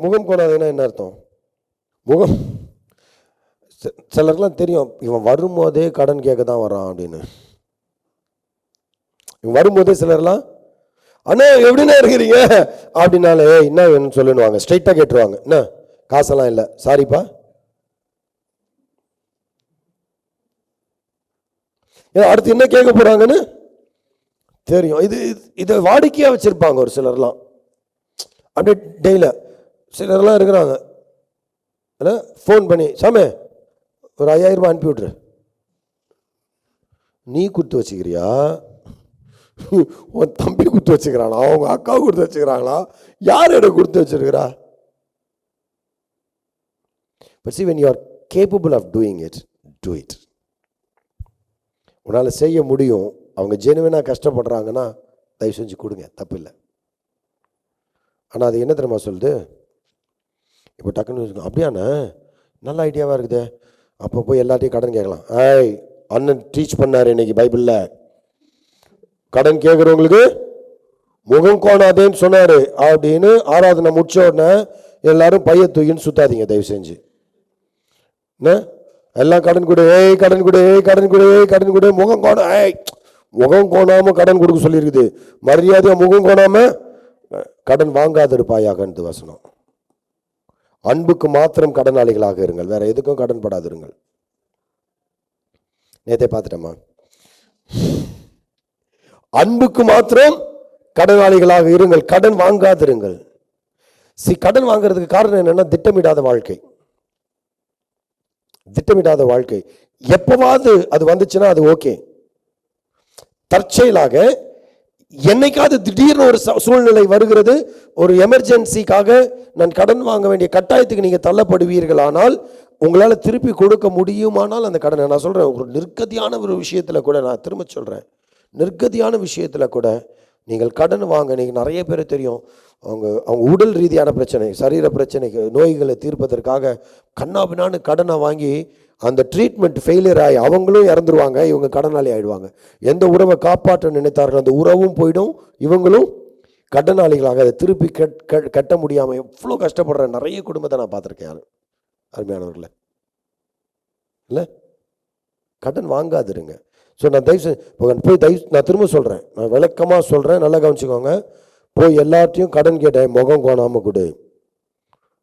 முகம் கோணாதுன்னா என்ன அர்த்தம்? முகம் சிலருக்குலாம் தெரியும், இவன் வரும்போதே கடன் கேட்க தான் வரான் அப்படின்னு. இவன் வரும்போதே சிலர்லாம் அண்ணா எப்படின்னா இருக்கிறீங்க அப்படின்னாலே என்ன வேணும்னு சொல்லுவாங்க, ஸ்ட்ரைட்டாக கேட்டுருவாங்க. என்ன காசெல்லாம் இல்லை, சாரிப்பா. அடுத்து என்ன கேட்க போறாங்கன்னு தெரியும். இதை வாடிக்கையாக வச்சிருப்பாங்க ஒரு சிலர்லாம். அப்படியே டெய்ல சிலர்லாம் இருக்கிறாங்க, ஃபோன் பண்ணி சாமே ஒரு 5,000 ரூபாய் அனுப்பி விட்ரு. நீ கொடுத்து வச்சுக்கிறியா? உன் தம்பி கொடுத்து வச்சுக்கிறானா? அவங்க அக்கா கொடுத்து வச்சுக்கிறாங்களா? யார் இடம் கொடுத்து வச்சிருக்கிறா? But see, when you are capable of doing it, do it. உன்னால் செய்ய முடியும். அவங்க ஜெனுவினாக கஷ்டப்படுறாங்கன்னா தயவு செஞ்சு கொடுங்க, தப்பு இல்லை. ஆனால் அது என்ன தெரியுமா சொல்லுது? இப்போ டக்குன்னு அப்படியாண்ணே நல்ல ஐடியாவாக இருக்குது, அப்போ போய் எல்லாத்தையும் கடன் கேட்கலாம். அண்ணன் டீச் பண்ணார் இன்னைக்கு பைபிளில், கடன் கேட்குறவங்களுக்கு முகம் கோணாதேன்னு சொன்னார் அப்படின்னு. ஆராதனை முடிச்ச உடனே எல்லாரும் பைய தூக்கின்னு சுத்தாதீங்க தயவு செஞ்சு. என்ன எல்லாம் கடன் கொடு, கடன் கொடு, கடன் கொடு, கடன் கொடு, முகம் கோண முகம் கோணாமல் கடன் கொடுக்க சொல்லியிருக்குது. மரியாதையாக முகம் கோணாமல் கடன் வாங்காத இருப்பாயாகன்றது வசனம். அன்புக்கு மாத்திரம் கடனாளிகளாக இருங்கள், வேற எதுக்கும் கடன் படாதிருங்கள். நேத்தே பார்த்துட்டேம்மா, அன்புக்கு மாத்திரம் கடனாளிகளாக இருங்கள், கடன் வாங்காதிருங்கள். கடன் வாங்குறதுக்கு காரணம் என்னன்னா திட்டமிடாத வாழ்க்கை. திட்டமிடாத வாழ்க்கை. எப்பவாவது அது வந்துச்சுன்னா அது ஓகே. தற்செயலாக என்னைக்காவது திடீர்னு ஒரு சூழ்நிலை வருகிறது, ஒரு எமர்ஜென்சிக்காக நான் கடன் வாங்க வேண்டிய கட்டாயத்துக்கு நீங்க தள்ளப்படுவீர்கள். ஆனால் உங்களால் திருப்பி கொடுக்க முடியுமானால் அந்த கடனை, நான் சொல்றேன், ஒரு நிர்கதியான ஒரு விஷயத்துல கூட, நான் திரும்ப சொல்றேன், நிர்கதியான விஷயத்துல கூட நீங்கள் கடன் வாங்க, நீங்கள் நிறைய பேர் தெரியும், அவங்க உடல் ரீதியான பிரச்சனை, சரீர பிரச்சனைக்கு, நோய்களை தீர்ப்பதற்காக கண்ணாபின்னான்னு கடனை வாங்கி அந்த ட்ரீட்மெண்ட் ஃபெயிலியர் ஆகி அவங்களும் இறந்துருவாங்க, இவங்க கடனாளி ஆகிடுவாங்க. எந்த உறவை காப்பாற்ற நினைத்தார்கள் அந்த உறவும் போயிடும், இவங்களும் கடனாளிகளாக அதை திருப்பி கட்ட முடியாமல் எவ்வளோ கஷ்டப்படுற நிறைய குடும்பத்தை நான் பார்த்துருக்கேன். அருமையானவர்கள இல்லை, கடன் வாங்காதிருங்க. ஸோ நான் நான் திரும்ப சொல்கிறேன், நான் விளக்கமாக சொல்கிறேன், நல்லா கவனிச்சுக்கோங்க. போய் எல்லாத்தையும் கடன் கேட்டேன், முகம் கோணாமல் கொடு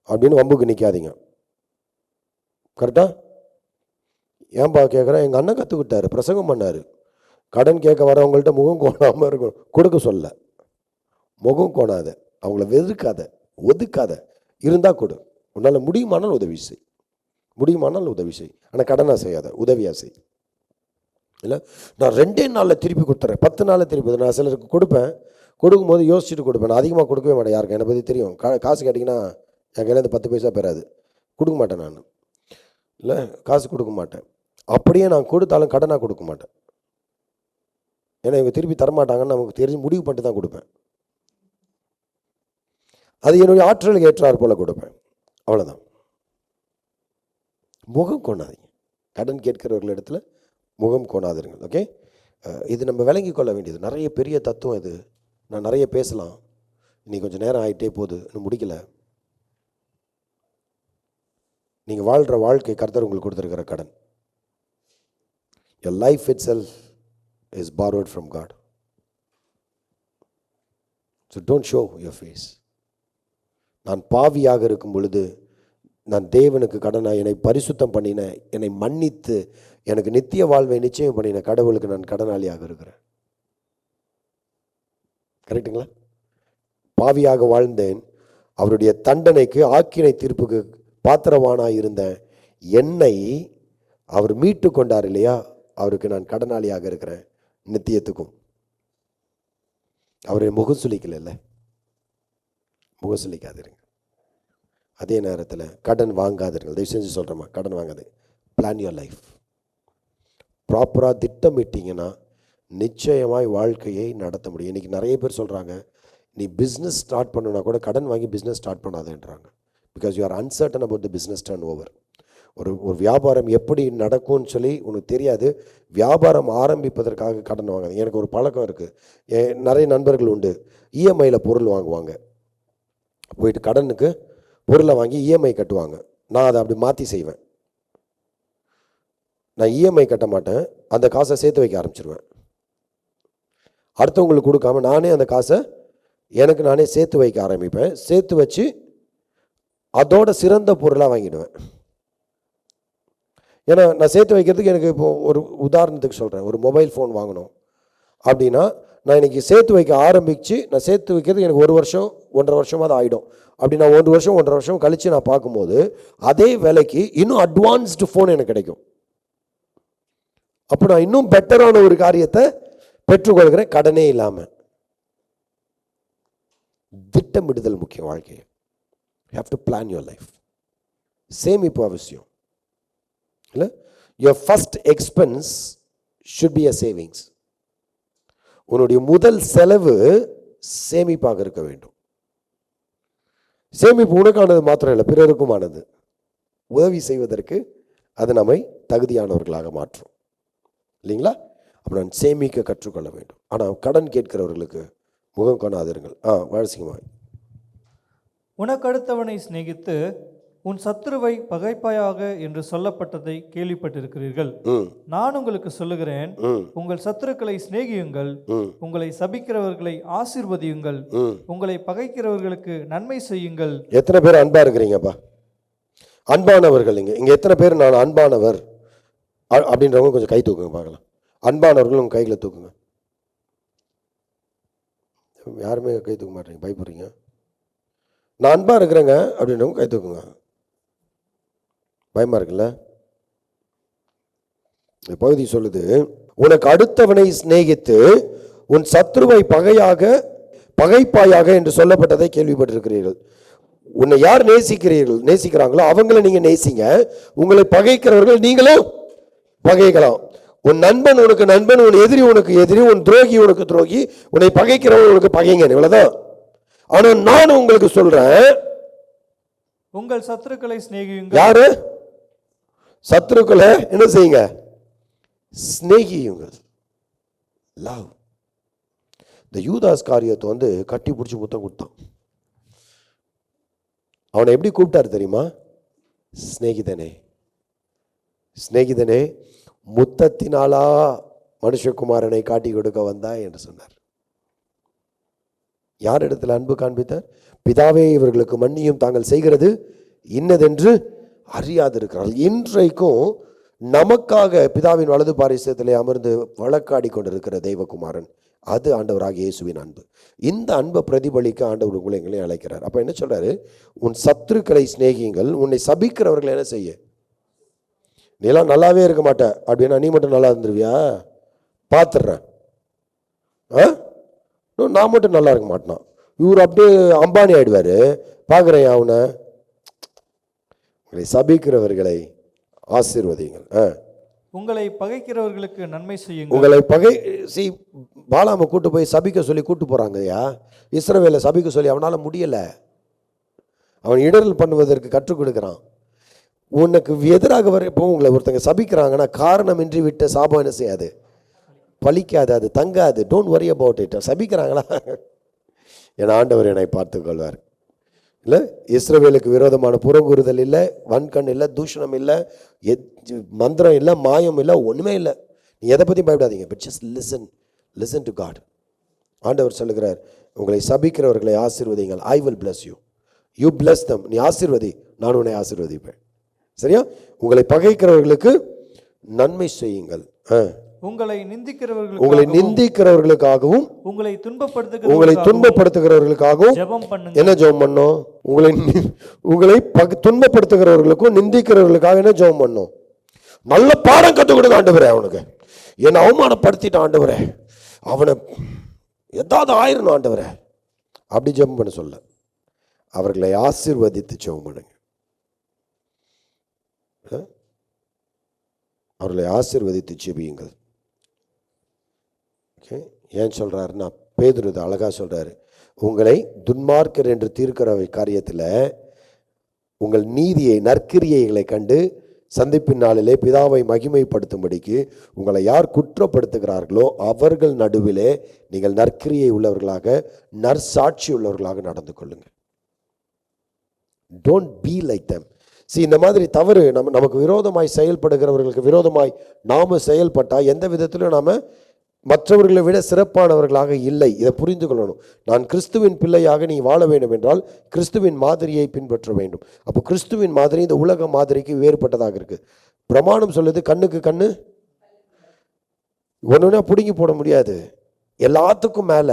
அப்படின்னு வம்புக்கு நிற்காதீங்க. கரெக்டா? ஏன்பா கேட்குறேன், எங்கள் அண்ணன் கற்றுக்கிட்டாரு, பிரசங்கம் பண்ணார், கடன் கேட்க வரவங்கள்ட்ட முகம் கோணாமல் இருக்கும். கொடுக்க சொல்ல, முகம் கோணாத, அவங்கள வெறுக்காத, ஒதுக்காத, இருந்தால் கொடு. உன்னால் முடியுமானால் உதவி செய், முடியுமானால் உதவி செய், ஆனால் கடனாக செய்யாத, உதவியாக செய். இல்லை நான் 2 நாளில் திருப்பி கொடுத்துறேன், 10 நாளில் திருப்பி. நான் சிலருக்கு கொடுப்பேன், கொடுக்கும்போது யோசிச்சுட்டு கொடுப்பேன். நான் அதிகமாக கொடுக்கவே மாட்டேன் யாருக்கும், என்னை பற்றி தெரியும். காசு கேட்டிங்கன்னா என் கையிலேருந்து 10 பைசா பெறாது, கொடுக்க மாட்டேன் நான். இல்லை காசு கொடுக்க மாட்டேன். அப்படியே நான் கொடுத்தாலும் கடனாக கொடுக்க மாட்டேன். ஏன்னா இவங்க திருப்பி தரமாட்டாங்கன்னு நமக்கு தெரிஞ்சு முடிவு பண்ணிட்டு தான் கொடுப்பேன். அது என்னுடைய ஆற்றலுக்கு ஏற்றார் போல கொடுப்பேன், அவ்வளோதான். முகம் கோணாதீங்க, கடன் கேட்கிறவர்கள் இடத்துல முகம் கோணாதிருங்கள். ஓகே, இது நம்ம விளங்கி கொள்ள வேண்டியது. நிறைய பெரிய தத்துவம் இது, நான் நிறைய பேசலாம், இன்னைக்கு கொஞ்சம் நேரம் ஆகிட்டே போகுது, இன்னும் முடிக்கல. நீங்கள் வாழ்கிற வாழ்க்கை கர்த்தர் உங்களுக்கு கொடுத்துருக்கிற கடன். Your life itself is borrowed from God. So don't show your face. நான் பாவியாக இருக்கும் பொழுது நான் தேவனுக்கு கடனாக என்னை பரிசுத்தம் பண்ணின, என்னை மன்னித்து எனக்கு நித்திய வாழ்வை நிச்சயம் பண்ணின கடவுளுக்கு நான் கடனாளியாக இருக்கிறேன். கரெக்டுங்களா? பாவியாக வாழ்ந்தேன், அவருடைய தண்டனைக்கு ஆக்கினை தீர்ப்புக்கு பாத்திரவானாக இருந்த என்னை அவர் மீட்டு கொண்டார் இல்லையா, அவருக்கு நான் கடனாளியாக இருக்கிறேன். நித்தியத்துக்கும். அவரை முகசுலிக்கல, முகசுலிக்காதிருங்க. அதே நேரத்தில் கடன் வாங்காதீர்கள். தயவு செஞ்சு சொல்கிறேம்மா, கடன் வாங்காது. Plan your life. ப்ராப்பராக திட்டமிட்டிங்கன்னா நிச்சயமாய் வாழ்க்கையை நடத்த முடியும். இன்றைக்கி நிறைய பேர் சொல்கிறாங்க, நீ பிஸ்னஸ் ஸ்டார்ட் பண்ணணுன்னா கூட கடன் வாங்கி பிஸ்னஸ் ஸ்டார்ட் பண்ணாதேன்றாங்க. Because you are uncertain about the business turn over. ஒரு வியாபாரம் எப்படி நடக்கும்னு சொல்லி உனக்கு தெரியாது. வியாபாரம் ஆரம்பிப்பதற்காக கடன் வாங்காது. எனக்கு ஒரு பழக்கம் இருக்குது, நிறைய நண்பர்கள் உண்டு, இஎம்ஐயில் பொருள் வாங்குவாங்க. போயிட்டு கடனுக்கு பொருளை வாங்கி இஎம்ஐ கட்டுவாங்க. நான் அதை அப்படி மாற்றி செய்வேன். நான் இஎம்ஐ கட்ட மாட்டேன், அந்த காசை சேர்த்து வைக்க ஆரம்பிச்சிருவேன். அடுத்தவங்களுக்கு கொடுக்காம நானே அந்த காசை எனக்கு நானே சேர்த்து வைக்க ஆரம்பிப்பேன். சேர்த்து வச்சு அதோட சிறந்த பொருளாக வாங்கிடுவேன். ஏன்னா நான் சேர்த்து வைக்கிறதுக்கு எனக்கு இப்போ ஒரு உதாரணத்துக்கு சொல்கிறேன், ஒரு மொபைல் ஃபோன் வாங்கணும் அப்படின்னா நான் இன்றைக்கி சேர்த்து வைக்க ஆரம்பித்து நான் சேர்த்து வைக்கிறதுக்கு எனக்கு 1 வருஷம் 1.5 வருஷமாக தான் ஆகிடும். அப்படி நான் 1 வருஷம் 1.5 வருஷம் கழித்து நான் பார்க்கும்போது அதே விலைக்கு இன்னும் அட்வான்ஸ்டு ஃபோன் எனக்கு கிடைக்கும். அப்போ நான் இன்னும் பெட்டரான ஒரு காரியத்தை பெற்றுக்கொள்கிறேன், கடனே இல்லாமல். திட்டமிடுதல் முக்கியம் வாழ்க்கையை. You have to plan your life. சேமிப்பு அவசியம் இல்லை? Your first expense should be a savings. உன்னுடைய முதல் செலவு சேமிப்பாக இருக்க வேண்டும். சேமிப்பு உனக்கானது மாத்திரம் இல்லை, பிறருக்குமானது. உதவி செய்வதற்கு அது நம்மை தகுதியானவர்களாக மாற்றும், இல்லைங்களா? அப்போ நான் சேமிக்க கற்றுக்கொள்ள வேண்டும். ஆனால் கடன் கேட்கிறவர்களுக்கு முகம் காணாதிருங்கள். வாழ்சிங்கம்மா. உனக்கடுத்தவனை சிநேகித்து உன் சத்துருவை பகைப்பாயாக என்று சொல்லப்பட்டதை கேள்விப்பட்டிருக்கிறீர்கள். நான் உங்களுக்கு சொல்லுகிறேன், உங்கள் சத்துருக்களை சிநேகியுங்கள், உங்களை சபிக்கிறவர்களை ஆசீர்வதியுங்கள், உங்களை பகைக்கிறவர்களுக்கு நன்மை செய்யுங்கள். எத்தனை பேர் அன்பா இருக்கிறீங்கப்பா? அன்பானவர்கள் இங்க எத்தனை பேர் நான் அன்பானவர் அப்படின்றவங்க கொஞ்சம் கை தூக்குங்க பார்க்கலாம். அன்பானவர்கள் உங்க கைகளை தூக்குங்க. யாருமே கை தூக்க மாட்டீங்க, பயப்படுறீங்க. நான் அன்பா இருக்கிறேங்க அப்படின்றவங்க கை தூக்குங்க. பயமா இருக்குல்ல? இந்த பகுதி சொல்லுது, உனக்கு அடுத்தவனை சிநேகித்து உன் சத்ருவை பகைப்பாயாக என்று சொல்லப்பட்டதை கேள்விப்பட்டிருக்கிறீர்கள். உன்னை யார் நேசிக்கிறாங்களோ அவங்களை நீங்க நேசிங்க. உங்களை பகைக்கிறவர்கள் நீங்களும் பகைக்கலாம். உன் நண்பன் உனக்கு நண்பன், உன் எதிரி உனக்கு எதிரி, உன் துரோகி உனக்கு துரோகி, உன்னை பகைக்கிறவன் உனக்கு பகைங்க. இவ்வளவுதான். ஆனா நான் உங்களுக்கு சொல்றேன், உங்கள் சத்துருக்களை சிநேகியுங்கள். யாரு சத்துருக்களை என்ன செய்யுங்க? சிநேகியுங்கள். லவ். இந்த யூதாஸ் காரியத்தை கட்டி பிடிச்சி முத்தம் கொடுத்தான். அவனை எப்படி கூப்பிட்டாரு தெரியுமா? சிநேகிதனே, சிநேகிதனே, முத்தத்தினாலா மனுஷகுமாரனை காட்டி கொடுக்க வந்தா என்று சொன்னார். யார் இடத்துல அன்பு காண்பித்தார்? பிதாவே, இவர்களுக்கு மன்னியும், தாங்கள் செய்கிறது இன்னதென்று அறியாதிருக்கிறார்கள். இன்றைக்கும் நமக்காக பிதாவின் வலது பாரிசத்திலே அமர்ந்து வழக்காடி கொண்டிருக்கிற தெய்வகுமாரன், அது ஆண்டவராகிய இயேசுவின் அன்பு. இந்த அன்பை பிரதிபலிக்க ஆண்டவர் உங்களை அழைக்கிறார். அப்ப என்ன சொல்றாரு? உன் சத்துருக்களை சிநேகியுங்கள், உன்னை சபிக்கிறவர்களை என்ன செய்ய? நீலாம் நல்லாவே இருக்க மாட்ட அப்படின்னா நீ மட்டும் நல்லா இருந்துருவியா? பார்த்துடுறேன், நான் மட்டும் நல்லா இருக்க மாட்டேன். இவர் அப்படியே அம்பானி ஆயிடுவாரு. பார்க்குறேன் அவனை. உங்களை சபிக்கிறவர்களை ஆசீர்வதிங்கள், உங்களை பகைக்கிறவர்களுக்கு நன்மை செய்யுங்கள். உங்களை பாலாம கூட்டு போய் சபிக்க சொல்லி கூட்டு போறாங்கய்யா. இஸ்ரவேலை சபிக்க சொல்லி அவனால முடியல. அவன் இடரல் பண்ணுவதற்கு கற்றுக் கொடுக்கிறான். உனக்கு எதிராக இப்போ உங்களை ஒருத்தங்க சபிக்கிறாங்கன்னா காரணமின்றி விட்ட சாபம் என்ன செய்யாது? பலிக்காது, அது தங்காது. Don't worry about it. சபிக்கிறாங்களா? என் ஆண்டவர் என்னை பார்த்து கொள்வார். இல்லை, இஸ்ரவேலுக்கு விரோதமான புறங்கூறுதல் இல்லை, வன்கண் இல்லை, தூஷணம் இல்லை, மந்திரம் இல்லை, மாயம் இல்லை, ஒன்றுமே இல்லை. நீ எதை பற்றியும் பயப்படாதீங்க. But just listen to God. ஆண்டவர் சொல்லுகிறார், உங்களை சபிக்கிறவர்களை ஆசீர்வதிங்கள். I will bless you, you bless them. நீ ஆசீர்வதி, நான் உன்னை ஆசீர்வதிப்பேன். சரியா? உங்களை பகைக்கிறவர்களுக்கு நன்மை செய்யுங்கள். உங்களை நிந்திக்கிறவர்களுக்காகவும் உங்களை துன்பப்படுத்துகிறவர்களுக்காகவும் என்ன ஜெபம் பண்ணோம்? உங்களை துன்பப்படுத்துகிறவர்களுக்கும் நிந்திக்கிறவர்களுக்காக என்ன ஜெபம் பண்ணோம்? நல்ல பாடம் கற்றுக் கொடுங்க ஆண்டவரே அவனுக்கு. என்னை அவமானப்படுத்திட்டான் ஆண்டவரே, அவனை ஏதாவது ஆயிரணும் ஆண்டவரே, அப்படி ஜெபம் பண்ண சொல்ல, அவர்களை ஆசீர்வதித்து ஜெபம் பண்ணுங்க. அவர்களை ஆசீர்வதித்து ஜெபியுங்கள். ஓகே, ஏன் சொல்றாருன்னா, பேதுரு அழகா சொல்றாரு, உங்களை துன்மார்க்கர் என்று தீர்க்கிற காரியத்தில் உங்கள் நீதியை நற்கிரியைகளை கண்டு சந்திப்பின் நாளிலே பிதாவை மகிமைப்படுத்தும்படிக்கு உங்களை யார் குற்றப்படுத்துகிறார்களோ அவர்கள் நடுவிலே நீங்கள் நற்கிரியை உள்ளவர்களாக, நற்சாட்சி உள்ளவர்களாக நடந்து கொள்ளுங்கள். Don't be like them. இந்த மாதிரி தவறு நமக்கு விரோதமாய் செயல்படுகிறவர்களுக்கு விரோதமாய் நாம செயல்பட்டால் எந்த விதத்திலும் நாம மற்றவர்களை விட சிறப்பானவர்களாக இல்லை. இதை புரிந்து கொள்ளணும். நான் கிறிஸ்துவின் பிள்ளையாக நீ வாழ வேண்டும் என்றால் கிறிஸ்துவின் மாதிரியை பின்பற்ற வேண்டும். அப்போ கிறிஸ்துவின் மாதிரி இந்த உலக மாதிரிக்கு வேறுபட்டதாக இருக்கு. பிரமாணம் சொல்லுது, கண்ணுக்கு கண்ணு ஒன்றுனா பிடுங்கி போட முடியாது. எல்லாத்துக்கும் மேல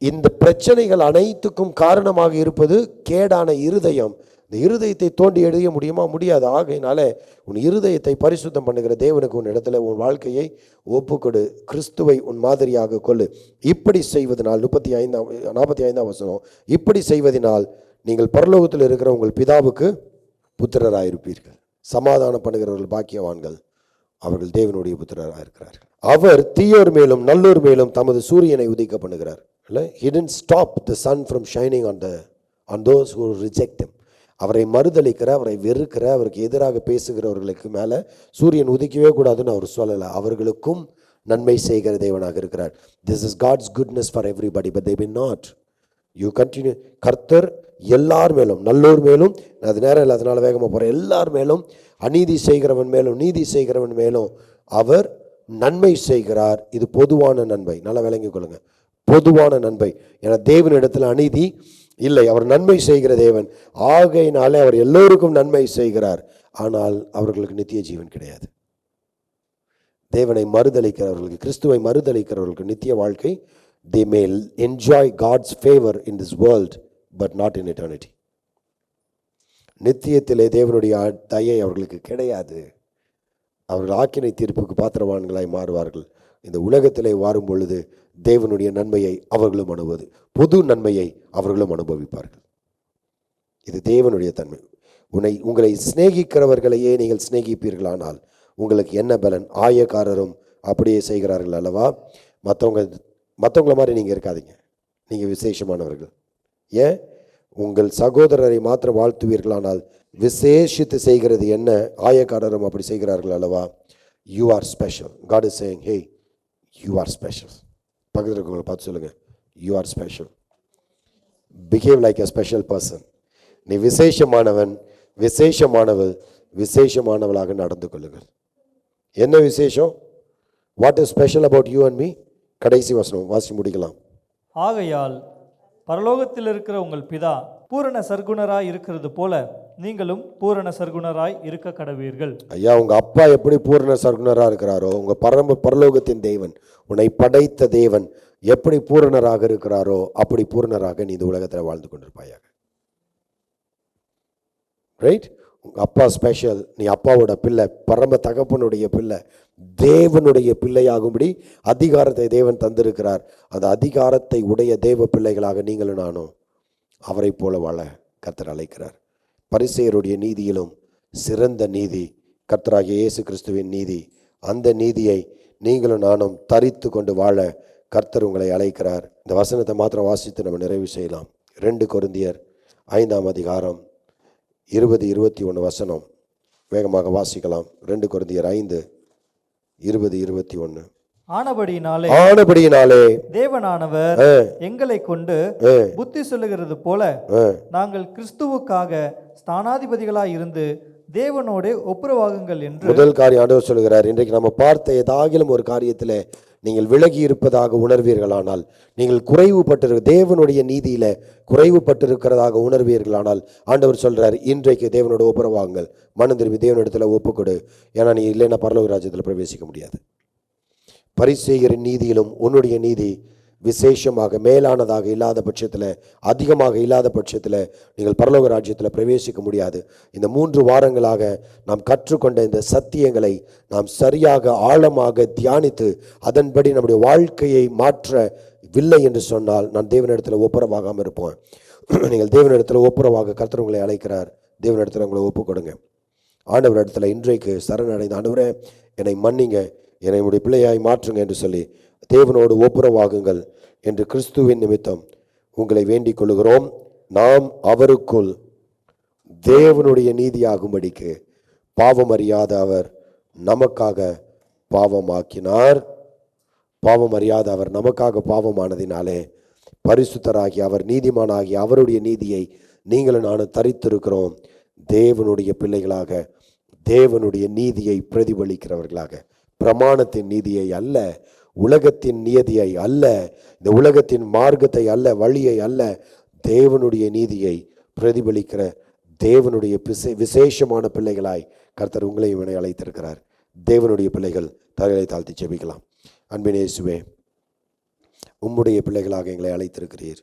இந்த பிரச்சனைகள் அனைத்துக்கும் காரணமாக இருப்பது கேடான இருதயம். இந்த இருதயத்தை தோண்டி எழுத முடியுமா? முடியாது. ஆகையினால உன் இருதயத்தை பரிசுத்தம் பண்ணுகிற தேவனுக்கு உன் இடத்துல உன் வாழ்க்கையை ஒப்புக்கொடு. கிறிஸ்துவை உன் மாதிரியாக கொள்ளு. இப்படி செய்வதனால் 45 வசனம், இப்படி செய்வதனால் நீங்கள் பரலோகத்தில் இருக்கிற உங்கள் பிதாவுக்கு புத்திரராயிருப்பீர்கள். சமாதானம் பண்ணுகிறவர்கள் பாக்கியவான்கள், அவர்கள் தேவனுடைய புத்திரராக இருக்கிறார்கள். அவர் தீயோர் மேலும் நல்லோர் மேலும் தமது சூரியனை உதிக்க பண்ணுகிறார். He didn't stop the sun from shining on those who reject him. அவரை மறுதளிக்கிற, அவரை வெறுக்கிற, அவருக்கு எதிராக பேசுகிறவர்களுக்கு மேலே சூரியன் உதிக்கவே கூடாதுன்னு அவர் சொல்லலை. அவர்களுக்கும் நன்மை செய்கிற தேவனாக இருக்கிறார். This is God's goodness for everybody, but they will not. You continue. கர்த்தர் எல்லார் மேலும், நல்லோர் மேலும், அது நேரம் இல்லை அதனால வேகமாக போகிறேன், எல்லார் மேலும், அநீதி செய்கிறவன் மேலும் நீதி செய்கிறவன் மேலும் அவர் நன்மை செய்கிறார். இது பொதுவான நன்மை. நல்லா விளங்கிக் கொள்ளுங்க, பொதுவான நன்மை. ஏன்னா தேவனிடத்தில் அநீதி இல்லை, அவர் நன்மை செய்கிற தேவன். ஆகையினாலே அவர் எல்லோருக்கும் நன்மை செய்கிறார். ஆனால் அவர்களுக்கு நித்திய ஜீவன் கிடையாது. தேவனை மறுதளிக்கிறவர்களுக்கு, கிறிஸ்துவை மறுதளிக்கிறவர்களுக்கு நித்திய வாழ்க்கை, they may enjoy God's favor in this world but not in eternity. நித்தியத்திலே தேவனுடைய தயை அவர்களுக்கு கிடையாது. அவர்கள் ஆக்கினை தீர்ப்புக்கு பாத்திரவான்களாய் மாறுவார்கள். இந்த உலகத்திலே வாரும் பொழுது தேவனுடைய நன்மையை அவர்களும் அனுபவது, பொது நன்மையை அவர்களும் அனுபவிப்பார்கள். இது தேவனுடைய தன்மை. உங்களை சிநேகிக்கிறவர்களையே நீங்கள் சிநேகிப்பீர்களானால் உங்களுக்கு என்ன பலன்? ஆயக்காரரும் அப்படியே செய்கிறார்கள் அல்லவா? மற்றவங்கள மாதிரி நீங்கள் இருக்காதீங்க, நீங்கள் விசேஷமானவர்கள். ஏன்? உங்கள் சகோதரரை மாத்திரம் வாழ்த்துவீர்களானால் விசேஷித்து செய்கிறது என்ன? ஆயக்காரரும் அப்படி செய்கிறார்கள் அல்லவா? You are special. God is saying, hey, you are special. பக்கத்தில் இருக்கவங்களை பார்த்து சொல்லுங்க, you are special. Behave like a special person. நீ விசேஷமானவன், விசேஷமானவள், விசேஷமானவளாக நடந்து கொள்ளுங்கள். என்ன விசேஷம்? What is special about you and me? கடைசி வசனம் வாசி முடிக்கலாம். ஆகையால் பரலோகத்தில் இருக்கிற உங்கள் பிதா பூரண சர்க்குணராய் இருக்கிறது போல நீங்களும் பூரண சர்க்குணராய் இருக்க கடவீர்கள். ஐயா, உங்க அப்பா எப்படி பூரண சர்க்குணரா இருக்கிறாரோ, உங்க பரலோகத்தின் தேவன், உன்னை படைத்த தேவன் எப்படி பூரணராக இருக்கிறாரோ அப்படி பூரணராக நீ இந்த உலகத்தில் வாழ்ந்து கொண்டிருப்பாயாக. ரைட்? உங்க அப்பா ஸ்பெஷல். நீ அப்பாவோட பிள்ளை, பரம தகப்பனுடைய பிள்ளை, தேவனுடைய பிள்ளையாகும்படி அதிகாரத்தை தேவன் தந்திருக்கிறார். அந்த அதிகாரத்தை உடைய தேவ பிள்ளைகளாக நீங்களும் நானும் அவரை போல வாழ கர்த்தர் அழைக்கிறார். பரிசேயருடைய நீதியிலும் சிறந்த நீதி கர்த்தராகிய இயேசு கிறிஸ்துவின் நீதி. அந்த நீதியை நீங்களும் நானும் தரித்து கொண்டு வாழ கர்த்தர் உங்களை அழைக்கிறார். இந்த வசனத்தை மாத்திரம் வாசித்து நம்ம நிறைவு செய்யலாம். 2 கொரிந்தியர் 5ஆம் அதிகாரம் 20-21 வசனம் வேகமாக வாசிக்கலாம். 2 கொரிந்தியர் 5:20-21. ஆனபடியினாலே தேவனானவர் எங்களை கொண்டு புத்தி சொல்லுகிறது போல நாங்கள் கிறிஸ்துவுக்காக ஸ்தானாதிபதிகளாய் இருந்து தேவனோட ஒப்புரவாகுங்கள் என்று முதல் காரியம் ஆண்டவர் சொல்லுகிறார். இன்றைக்கு நம்ம பார்த்த ஏதாகிலும் ஒரு காரியத்தில் நீங்கள் விலகி இருப்பதாக உணர்வீர்களானால், நீங்கள் தேவனுடைய நீதியில குறைவுபட்டிருக்கிறதாக உணர்வீர்களானால் ஆண்டவர் சொல்றார், இன்றைக்கு தேவனோட ஒப்புரவாகுங்கள், மனம் திரும்பி தேவனிடத்துல ஒப்புக்கொடு. ஏன்னா நீ இல்லைன்னா பரலோக ராஜ்யத்தில் பிரவேசிக்க முடியாது. பரிசேயரின் நீதியிலும் உன்னுடைய நீதி விசேஷமாக மேலானதாக இல்லாத பட்சத்தில், அதிகமாக இல்லாத பட்சத்தில் நீங்கள் பரலோக ராஜ்யத்தில் பிரவேசிக்க முடியாது. இந்த 3 வாரங்களாக நாம் கற்றுக்கொண்ட இந்த சத்தியங்களை நாம் சரியாக ஆழமாக தியானித்து அதன்படி நம்முடைய வாழ்க்கையை மாற்றவில்லை என்று சொன்னால் நான் தேவனிடத்தில் ஒப்புரவாகாமல் இருப்போம். நீங்கள் தேவனிடத்தில் ஒப்புரவாக கர்த்தர் உங்களை அழைக்கிறார். தேவனிடத்தில் உங்களை ஒப்பு கொடுங்க. ஆண்டவரிடத்தில் இன்றைக்கு சரணடைந்த, ஆண்டவரே என்னை மன்னிங்க, என்னை உடைய பிள்ளையாய் மாற்றுங்க என்று சொல்லி தேவனோடு ஒப்புரவாகுங்கள் என்று கிறிஸ்துவின் நிமித்தம் உங்களை வேண்டிக் கொள்கிறோம். நாம் அவருக்குள் தேவனுடைய நீதியாகும்படிக்கு பாவம் அறியாத அவர் நமக்காக பாவமாக்கினார். பாவம் அறியாத அவர் நமக்காக பாவமானதினாலே பரிசுத்தராகி அவர் நீதிமானாகி அவருடைய நீதியை நீங்களும் நானும் தரித்திருக்கிறோம். தேவனுடைய பிள்ளைகளாக, தேவனுடைய நீதியை பிரதிபலிக்கிறவர்களாக, பிரமாணத்தின் நீதியை அல்ல, உலகத்தின் நியதியை அல்ல, இந்த உலகத்தின் மார்க்கத்தை அல்ல, வழியை அல்ல, தேவனுடைய நீதியை பிரதிபலிக்கிற தேவனுடைய விசேஷமான பிள்ளைகளாய் கர்த்தர் உங்களையும் என்னை அழைத்திருக்கிறார். தேவனுடைய பிள்ளைகள் தலைகளை தாழ்த்தி ஜெபிக்கலாம். அன்பின் இயேசுவே, உம்முடைய பிள்ளைகளாக எங்களை அழைத்திருக்கிறீர்.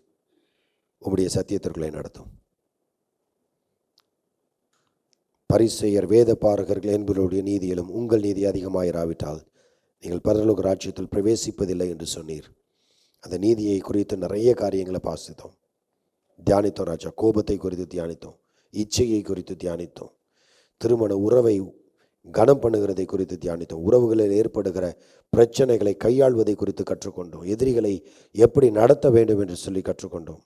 உம்முடைய சத்தியத்திற்குள்ளே நடத்தும். பரிசேயர் வேத பாரகர்கள் என்பவருடைய நீதியிலும் உங்கள் நீதி அதிகமாயிராவிட்டால் நீங்கள் பரலோக ராஜ்யத்தில் பிரவேசிப்பதில்லை என்று சொன்னீர். அந்த நீதியை குறித்து நிறைய காரியங்களை வாசித்தோம், தியானித்தோம். ராஜா, கோபத்தை குறித்து தியானித்தோம், இச்சையை குறித்து தியானித்தோம், திருமண உறவை கனம் பண்ணுகிறதை குறித்து தியானித்தோம், உறவுகளில் ஏற்படுகிற பிரச்சனைகளை கையாள்வதை குறித்து கற்றுக்கொண்டோம், எதிரிகளை எப்படி நடத்த வேண்டும் என்று சொல்லி கற்றுக்கொண்டோம்.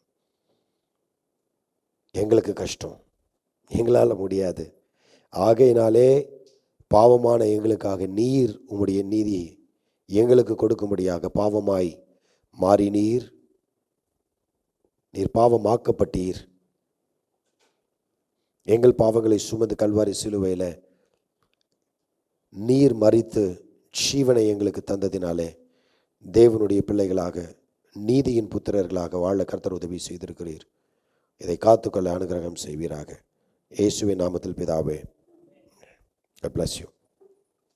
எங்களுக்கு கஷ்டம், எங்களால் முடியாது. ஆகையினாலே பாவமான எங்களுக்காக நீர் உம்முடைய நீதி எங்களுக்கு கொடுக்கும்படியாக பாவமாய் மாறினீர். நீர் பாவமாக்கப்பட்டீர். எங்கள் பாவங்களை சுமந்து கல்வாரி சிலுவையில் நீர் மரித்து ஜீவனை எங்களுக்கு தந்ததினாலே தேவனுடைய பிள்ளைகளாக, நீதியின் புத்திரர்களாக வாழ கர்த்தர் உதவி செய்திருக்கிறீர். இதை காத்துக்கொள்ள அனுகிரகம் செய்வீராக. இயேசுவின் நாமத்தில் பிதாவே. God bless you.